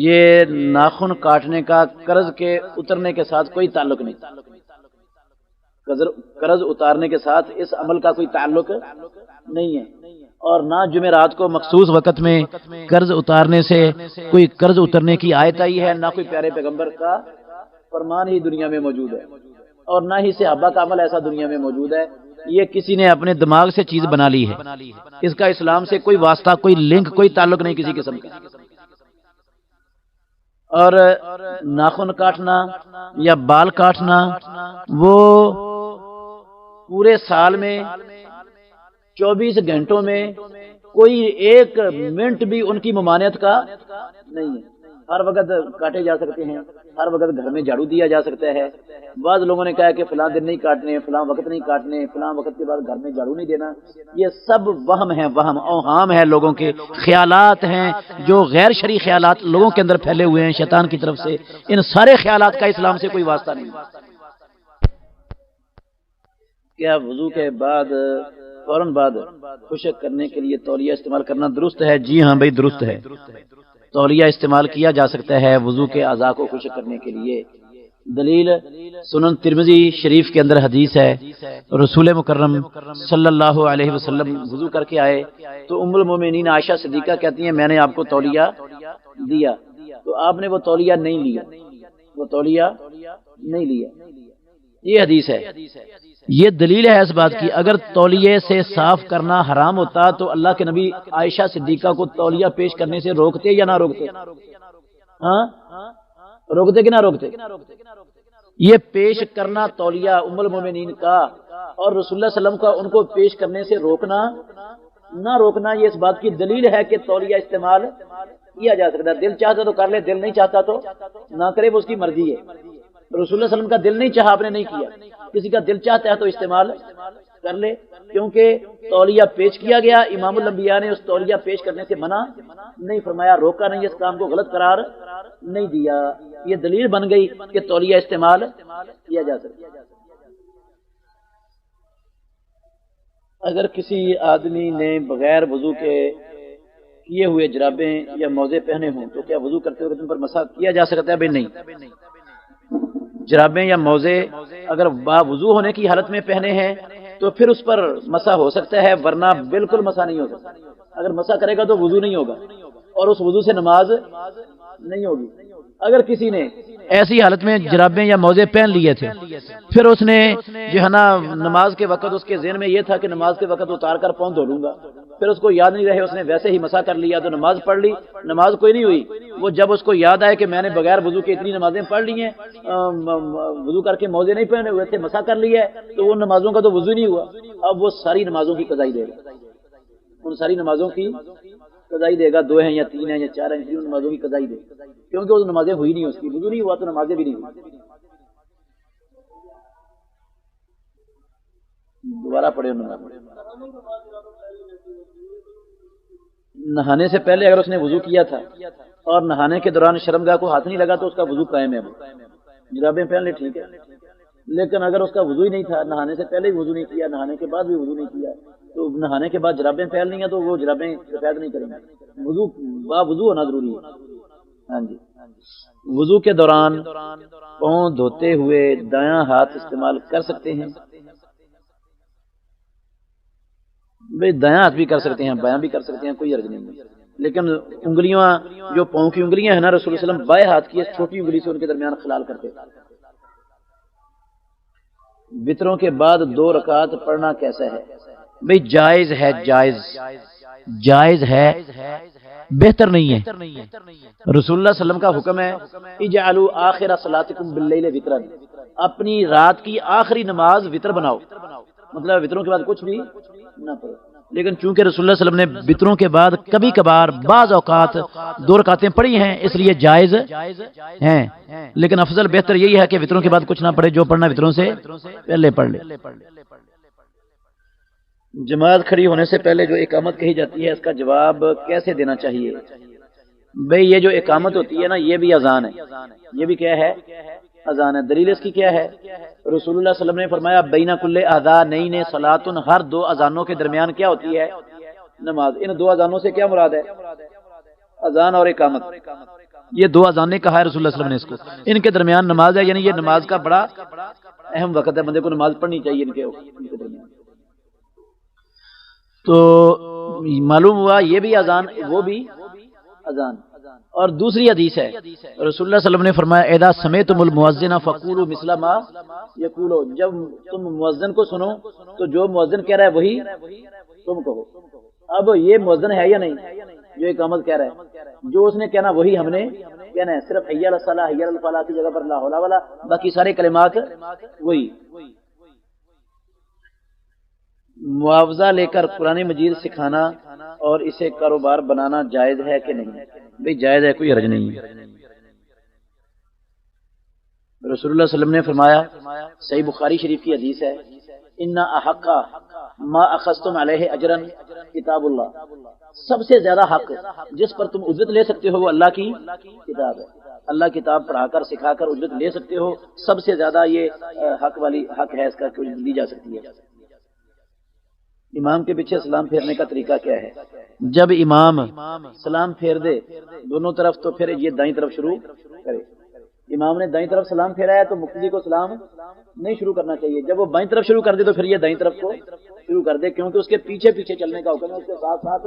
یہ ناخن کاٹنے کا قرض کے اترنے کے ساتھ کوئی تعلق نہیں، قرض اتارنے کے ساتھ اس عمل کا کوئی تعلق نہیں ہے، اور نہ جمعرات کو مخصوص وقت میں قرض اتارنے سے کوئی قرض اترنے کی آیت آئی ہے، نہ کوئی پیارے پیغمبر کا فرمان ہی دنیا میں موجود ہے، اور نہ ہی صحابہ کا عمل ایسا دنیا میں موجود ہے۔ یہ کسی نے اپنے دماغ سے چیز بنا لی ہے، اس کا اسلام سے کوئی واسطہ، کوئی لنک، کوئی تعلق نہیں کسی قسم کا۔ اور ناخن کاٹنا یا بال کاٹنا وہ پورے سال میں 24 گھنٹوں میں کوئی ایک منٹ بھی ان کی ممانعت کا نہیں ہے، ہر وقت کاٹے جا سکتے ہیں، ہر وقت گھر میں جھاڑو دیا جا سکتا ہے۔ بعض لوگوں نے کہا کہ فلاں دن نہیں کاٹنے، فلاں وقت نہیں کاٹنے، فلاں وقت کے بعد گھر میں جھاڑو نہیں دینا، یہ سب وہم ہے، وہم اوہام ہے، لوگوں کے خیالات ہیں جو غیر شرعی خیالات لوگوں کے اندر پھیلے ہوئے ہیں شیطان کی طرف سے۔ ان سارے خیالات کا اسلام سے کوئی واسطہ نہیں۔ کیا وضو کے بعد فوراً بعد خشک کرنے کے لیے تولیہ استعمال کرنا درست ہے؟ جی ہاں بھائی، درست ہے، تولیہ استعمال کیا جا سکتا ہے وضو کے اعضاء کو خشک کرنے کے لیے۔ دلیل سنن ترمذی شریف کے اندر حدیث ہے، رسول مکرم صلی اللہ علیہ وسلم وضو کر کے آئے تو ام المومنین عائشہ صدیقہ کہتی ہیں میں نے آپ کو تولیہ دیا، تو آپ نے وہ تولیہ نہیں لیا، وہ تولیہ نہیں لیا، یہ حدیث ہے۔ یہ دلیل ہے اس بات کی اگر تولیے سے صاف کرنا حرام ہوتا تو اللہ کے نبی عائشہ صدیقہ کو تولیہ پیش کرنے سے روکتے یا نہ روکتے؟ ہاں، روکتے کہ نہ روکتے؟ یہ پیش کرنا تولیہ ام المومنین کا اور رسول اللہ صلی اللہ علیہ وسلم کا ان کو پیش کرنے سے روکنا نہ روکنا، یہ اس بات کی دلیل ہے کہ تولیہ استعمال کیا جا سکتا ہے۔ دل چاہتا تو کر لے، دل نہیں چاہتا تو نہ کرے، وہ اس کی مرضی ہے۔ رسول اللہ صلی اللہ علیہ وسلم کا دل نہیں چاہا، آپ نے نہیں کیا، کسی کا دل چاہتا ہے تو استعمال کر لے، کیونکہ تولیہ پیش کیا گیا، امام الانبیاء نے اس تولیہ پیش کرنے سے منع نہیں فرمایا، روکا نہیں، اس کام کو غلط قرار نہیں دیا، یہ دلیل بن گئی کہ تولیہ استعمال کیا جا سکتا ہے۔ اگر کسی آدمی نے بغیر وضو کے کیے ہوئے جرابیں یا موزے پہنے ہوں تو کیا وضو کرتے وقت ان پر مسح کیا جا سکتا ہے؟ بھائی نہیں، جرابیں یا موزے اگر باوضو ہونے کی حالت میں پہنے ہیں تو پھر اس پر مسح ہو سکتا ہے، ورنہ بالکل مسح نہیں ہو سکتا۔ اگر مسح کرے گا تو وضو نہیں ہوگا اور اس وضو سے نماز نہیں ہوگی۔ اگر کسی نے ایسی حالت میں جرابیں یا موزے پہن لیے تھے، پھر اس نے جو ہے نا نماز کے وقت اس کے ذہن میں یہ تھا کہ نماز کے وقت اتار کر پاؤں دھو لوں گا، پھر اس کو یاد نہیں رہے، اس نے ویسے ہی مسح کر لیا تو نماز پڑھ لی، نماز کوئی نہیں ہوئی۔ وہ جب اس کو یاد آئے کہ میں نے بغیر وضو کے اتنی نمازیں پڑھ لی ہیں، وضو کر کے موزے نہیں پہنے ہوئے تھے، مسح کر لی ہے، تو وہ نمازوں کا تو وضو نہیں ہوا، اب وہ ساری نمازوں کی قضائی دے گا، ان ساری نمازوں کی قضائی دے گا، 2 ہیں یا 3 ہیں یا 4 ہیں، ان نمازوں کی قضائی دے گا، کیونکہ وہ نمازیں ہوئی نہیں، اس کی وضو نہیں ہوا تو نمازیں بھی نہیں ہوئی۔ دوبارہ پڑھے نہانے سے پہلے اگر اس نے وضو کیا تھا اور نہانے کے دوران شرمگاہ کو ہاتھ نہیں لگا تو اس کا وضو قائم ہے، جرابیں پہن لے ٹھیک ہے، لیکن اگر اس کا وضو ہی نہیں تھا، نہانے سے پہلے ہی وضو نہیں کیا، نہانے کے بعد بھی وضو نہیں کیا، تو نہانے کے بعد جرابیں پہن لی ہیں تو وہ جرابیں سفید نہیں کریں گے، وضو با وضو ہونا ضروری ہے۔ ہاں جی، وضو کے دوران پاؤں دھوتے ہوئے دایاں ہاتھ استعمال کر سکتے ہیں؟ بھائی دایاں ہاتھ بھی کر سکتے ہیں، بایاں بھی کر سکتے ہیں، کوئی حرج نہیں ہے، لیکن انگلیاں جو پاؤں کی انگلیاں ہیں نا، رسول اللہ صلی اللہ علیہ وسلم بائیں ہاتھ کی چھوٹی انگلی سے ان کے درمیان خلال کرتے۔ وطروں کے بعد 2 رکعت پڑھنا کیسا ہے؟ بھئی جائز ہے، جائز ہے، بہتر نہیں ہے۔ رسول اللہ صلی اللہ علیہ وسلم کا حکم ہے اجعلوا آخر صلاتکم باللیل وطرا، اپنی رات کی آخری نماز وطر بناؤ، مطلب وطروں کے بعد کچھ بھی نہ پڑھو۔ لیکن چونکہ رسول اللہ صلی اللہ علیہ وسلم نے وطروں کے بعد کبھی کبھار بعض اوقات 2 رکعتیں پڑھی ہیں، اس لیے جائز ہیں، لیکن افضل بہتر یہی ہے کہ وطروں کے بعد کچھ نہ پڑھے، جو پڑھنا وطروں سے پہلے پڑھ لے۔ جماعت کھڑی ہونے سے پہلے جو اقامت کہی جاتی ہے، اس کا جواب کیسے دینا چاہیے؟ بھئی یہ جو اقامت ہوتی ہے نا، یہ بھی اذان ہے، یہ بھی کیا ہے؟ اذان ہے۔ دلیل اس کی کیا ہے؟ رسول اللہ صلی اللہ علیہ وسلم نے فرمایا بین کل اذانین صلاۃ، ہر 2 اذانوں کے درمیان کیا ہوتی ہے؟ نماز۔ ان 2 اذانوں سے کیا مراد ہے؟ اذان اور اقامت۔ یہ 2 اذانیں کہا ہے رسول اللہ صلی اللہ علیہ وسلم نے اس کو، ان کے درمیان نماز ہے، یعنی یہ نماز کا بڑا اہم وقت ہے، بندے کو نماز پڑھنی چاہیے ان کے درمیان۔ تو معلوم ہوا یہ بھی اذان، وہ بھی اذان۔ اور دوسری حدیث ہے، رسول اللہ صلی اللہ علیہ وسلم نے فرمایا اذا سمعتم المؤذن فقولوا مثل ما یقول، جب تم مؤذن کو سنو تو جو مؤذن کہہ رہا ہے وہی تم کہو۔ اب یہ مؤذن ہے یا نہیں جو اقامت کہہ رہا ہے؟ جو اس نے کہنا وہی ہم نے کہنا ہے، صرف حی علی الصلاۃ حی علی الفلاح کی جگہ پر لا حول ولا، باقی سارے کلمات وہی۔ معاوضہ لے کر قرآن مجید سکھانا اور اسے کاروبار بنانا جائز ہے کہ نہیں؟ بھئی جائز ہے، کوئی حرج نہیں ہے۔ رسول اللہ صلی اللہ علیہ وسلم نے فرمایا، صحیح بخاری شریف کی حدیث ہے، ان احق ما اخذتم علیہ اجرا کتاب اللہ، سب سے زیادہ حق جس پر تم اجرت لے سکتے ہو وہ اللہ کی کتاب ہے۔ اللہ کتاب پڑھا کر سکھا کر اجرت لے سکتے ہو، سب سے زیادہ یہ حق ہے اس کا کہ اجرت لی جا سکتی ہے۔ امام کے پیچھے سلام پھیرنے کا طریقہ کیا ہے؟ جب امام سلام پھیر دے دونوں طرف تو پھر یہ دائیں طرف شروع کرے۔ امام نے دائیں طرف سلام پھیرا ہے تو مقتدی کو سلام نہیں شروع کرنا چاہیے، جب وہ بائیں طرف شروع کر دے تو پھر یہ دائیں طرف کو شروع کر دے، کیونکہ اس کے پیچھے پیچھے چلنے کا حکم ہے، اس کے ساتھ ساتھ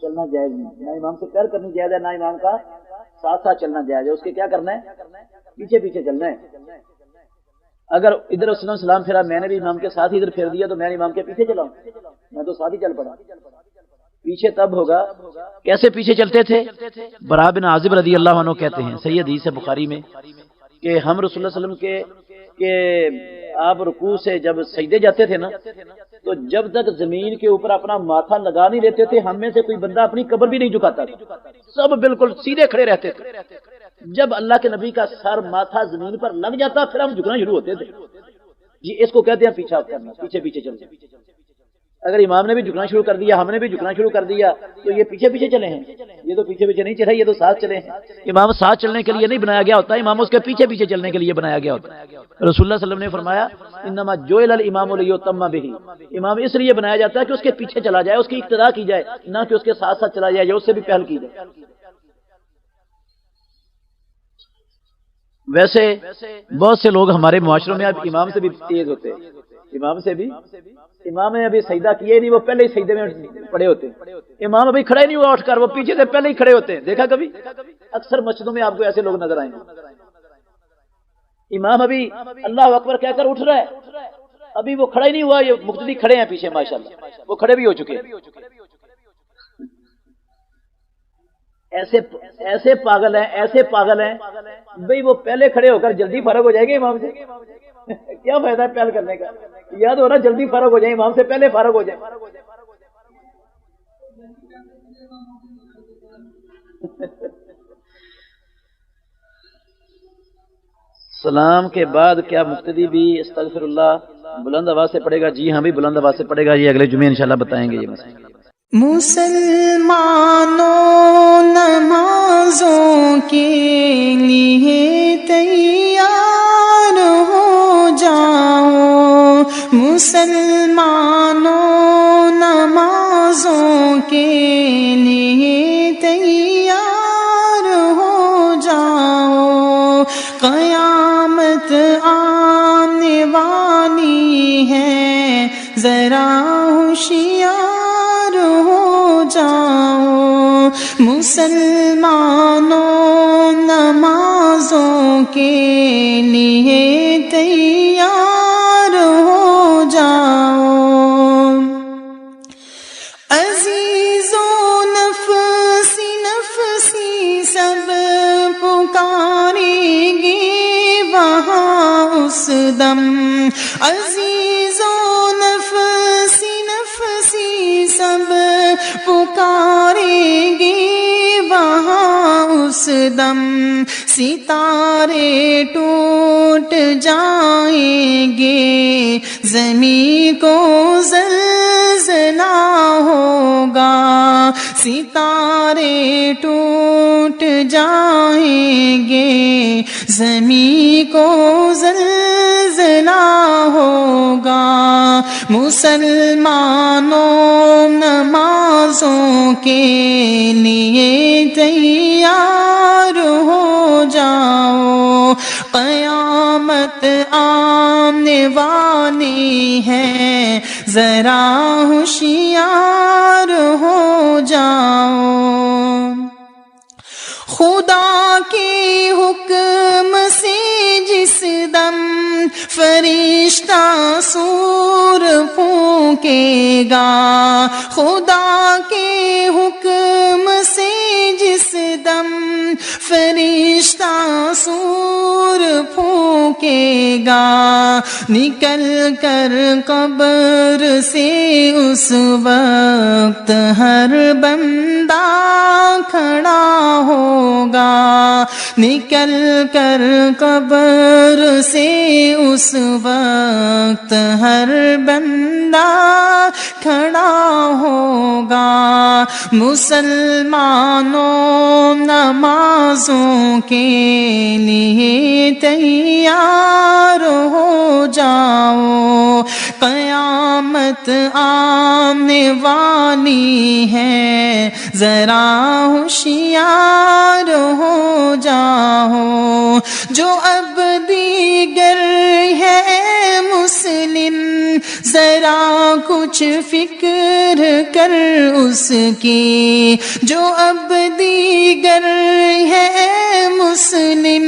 چلنا جائز نہیں، نہ امام سے پیر کرنی جائز ہے، نہ امام کا ساتھ ساتھ چلنا جائز ہے، اس کے کیا کرنا ہے؟ پیچھے پیچھے چلنا ہے۔ اگر ادھر اس نے سلام پھیرا، میں نے بھی امام کے ساتھ ہی ادھر پھیر دیا تو میں نے امام کے پیچھے چلاؤں؟ میں تو ساتھ ہی چل پڑا۔ پیچھے تب ہوگا، کیسے پیچھے چلتے تھے؟ برا بن عازب رضی اللہ عنہ کہتے ہیں، صحیح حدیث ہے بخاری میں، کہ ہم رسول اللہ صلی اللہ علیہ وسلم کے آپ رکوع سے جب سجدے جاتے تھے نا، تو جب تک زمین کے اوپر اپنا ماتھا لگا نہیں لیتے تھے، ہم میں سے کوئی بندہ اپنی قبر بھی نہیں جھکاتا تھا، سب بالکل سیدھے کھڑے رہتے تھے۔ جب اللہ کے نبی کا سر ماتھا زمین پر لگ جاتا پھر ہم جھکنا شروع ہوتے تھے۔ جی اس کو کہتے ہیں پیچھا کرنا، پیچھے پیچھے چلنا۔ اگر امام نے بھی جھکنا شروع کر دیا، ہم نے بھی جھکنا شروع کر دیا تو یہ پیچھے پیچھے چلے ہیں، یہ تو پیچھے پیچھے نہیں چلے، یہ تو ساتھ چلے ہیں۔ امام ساتھ چلنے کے لیے نہیں بنایا گیا ہوتا، امام اس کے پیچھے پیچھے چلنے کے لیے بنایا گیا ہوتا ہے۔ رسول اللہ صلی اللہ علیہ وسلم نے فرمایا انما جعل الامام لیؤتم بہ، امام اس لیے بنایا جاتا ہے کہ اس کے پیچھے چلا جائے، اس کی اقتداء کی جائے، نہ کہ اس کے ساتھ ساتھ چلا جائے یا اس سے بھی پہل کی جائے۔ ویسے بہت سے لوگ ہمارے معاشروں میں اب امام سے بھی تیز ہوتے ہیں، امام نے ابھی سجدہ کیے نہیں، وہ پہلے ہی سجدے میں پڑے ہوتے ہیں، امام ابھی کھڑے نہیں ہوا اٹھ کر، وہ پیچھے سے پہلے ہی کھڑے ہوتے ہیں۔ دیکھا کبھی؟ اکثر مسجدوں میں آپ کو ایسے لوگ نظر آئیں گے، امام ابھی اللہ اکبر کہہ کر اٹھ رہا ہے، ابھی وہ کھڑا ہی نہیں ہوا، یہ مقتدی کھڑے ہیں پیچھے، ماشاءاللہ وہ کھڑے بھی ہو چکے ہیں۔ ایسے پاگل ہیں بھئی، وہ پہلے کھڑے ہو کر جلدی فارغ ہو جائے گے امام سے، کیا فائدہ ہے پہل کرنے کا؟ یاد ہو رہا جلدی فارغ ہو جائے، امام سے پہلے فارغ ہو جائے۔ سلام کے بعد کیا مقتدی بھی استغفر اللہ بلند آواز سے پڑھے گا؟ جی ہاں بھی بلند آواز سے پڑھے گا، یہ اگلے جمعے انشاءاللہ بتائیں گے یہ مسئلہ۔ مسلمانوں نمازوں کے لیے تیار ہو جاؤ، مسلمانوں نمازوں کے لیے تیار ہو جاؤ، قیامت آنے والی ہے، ذرا ہوشیار جاؤ، مسلمانوں نمازوں کے لیے تیار ہو جاؤ، عزیزوں نفسی نفسی سب پکاریں گے وہاں اس دم، عزیزوں نفسی نفسی پکاریں گے وہاں اس دم ستارے ٹوٹ جائیں گے، زمین کو زلزلہ ہوگا، ستارے ٹوٹ جائیں گے، زمین کو زلزلہ ہوگا۔ مسلمانوں نمازوں کے لیے تیار ہو جاؤ، قیامت آنے والی ہے، ذرا ہوشیار ہو جاؤ۔ خدا کے حکم سے جس دم فرشتہ سور پھونکے گا، خدا کے حکم سے جس دم فرشتہ سور پھونکے گا، نکل کر قبر سے اس وقت ہر بندہ کھڑا ہوگا، نکل کر قبر سے اس وقت ہر بندہ کھڑا ہوگا۔ مسلمانوں نمازوں کے لیے تیار ہو جاؤ، قیامت آنے والی ہے، ذرا ہوشیار ہو جاؤ۔ جو اب دیگر ہے مسلم، ذرا کچھ فکر کر اس کی، جو اب دیگر ہے مسلم،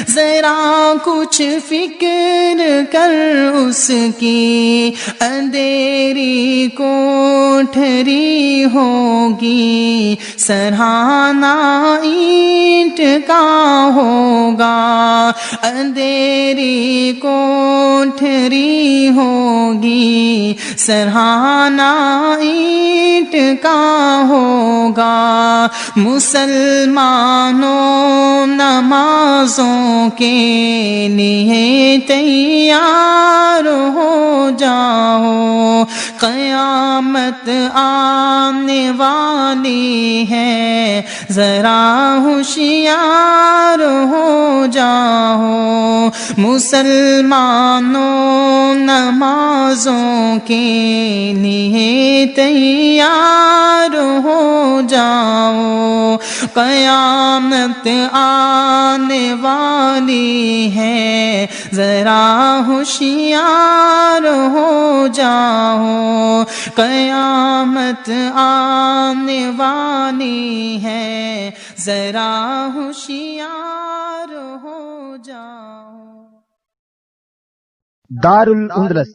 ذرا کچھ فکر کر اس کی، اندھیری کوٹھری ہوگی، سرہانہ اینٹ کا ہوگا، اندھیری کوٹھری ہوگی، سرہانہ اینٹ کا ہوگا۔ مسلمانوں نمازوں کے لیے تیار ہو جاؤ، قیامت آنے والی ہے، ذرا ہوشیار ہو جاؤ۔ مسلمانوں نمازوں کے لیے تیار ہو جاؤ، قیامت آنے والی ہے، ذرا ہوشیار ہو جاؤ، قیامت آنے والی ہے، ذرا ہوشیار ہو جاؤ۔ دار الاندلس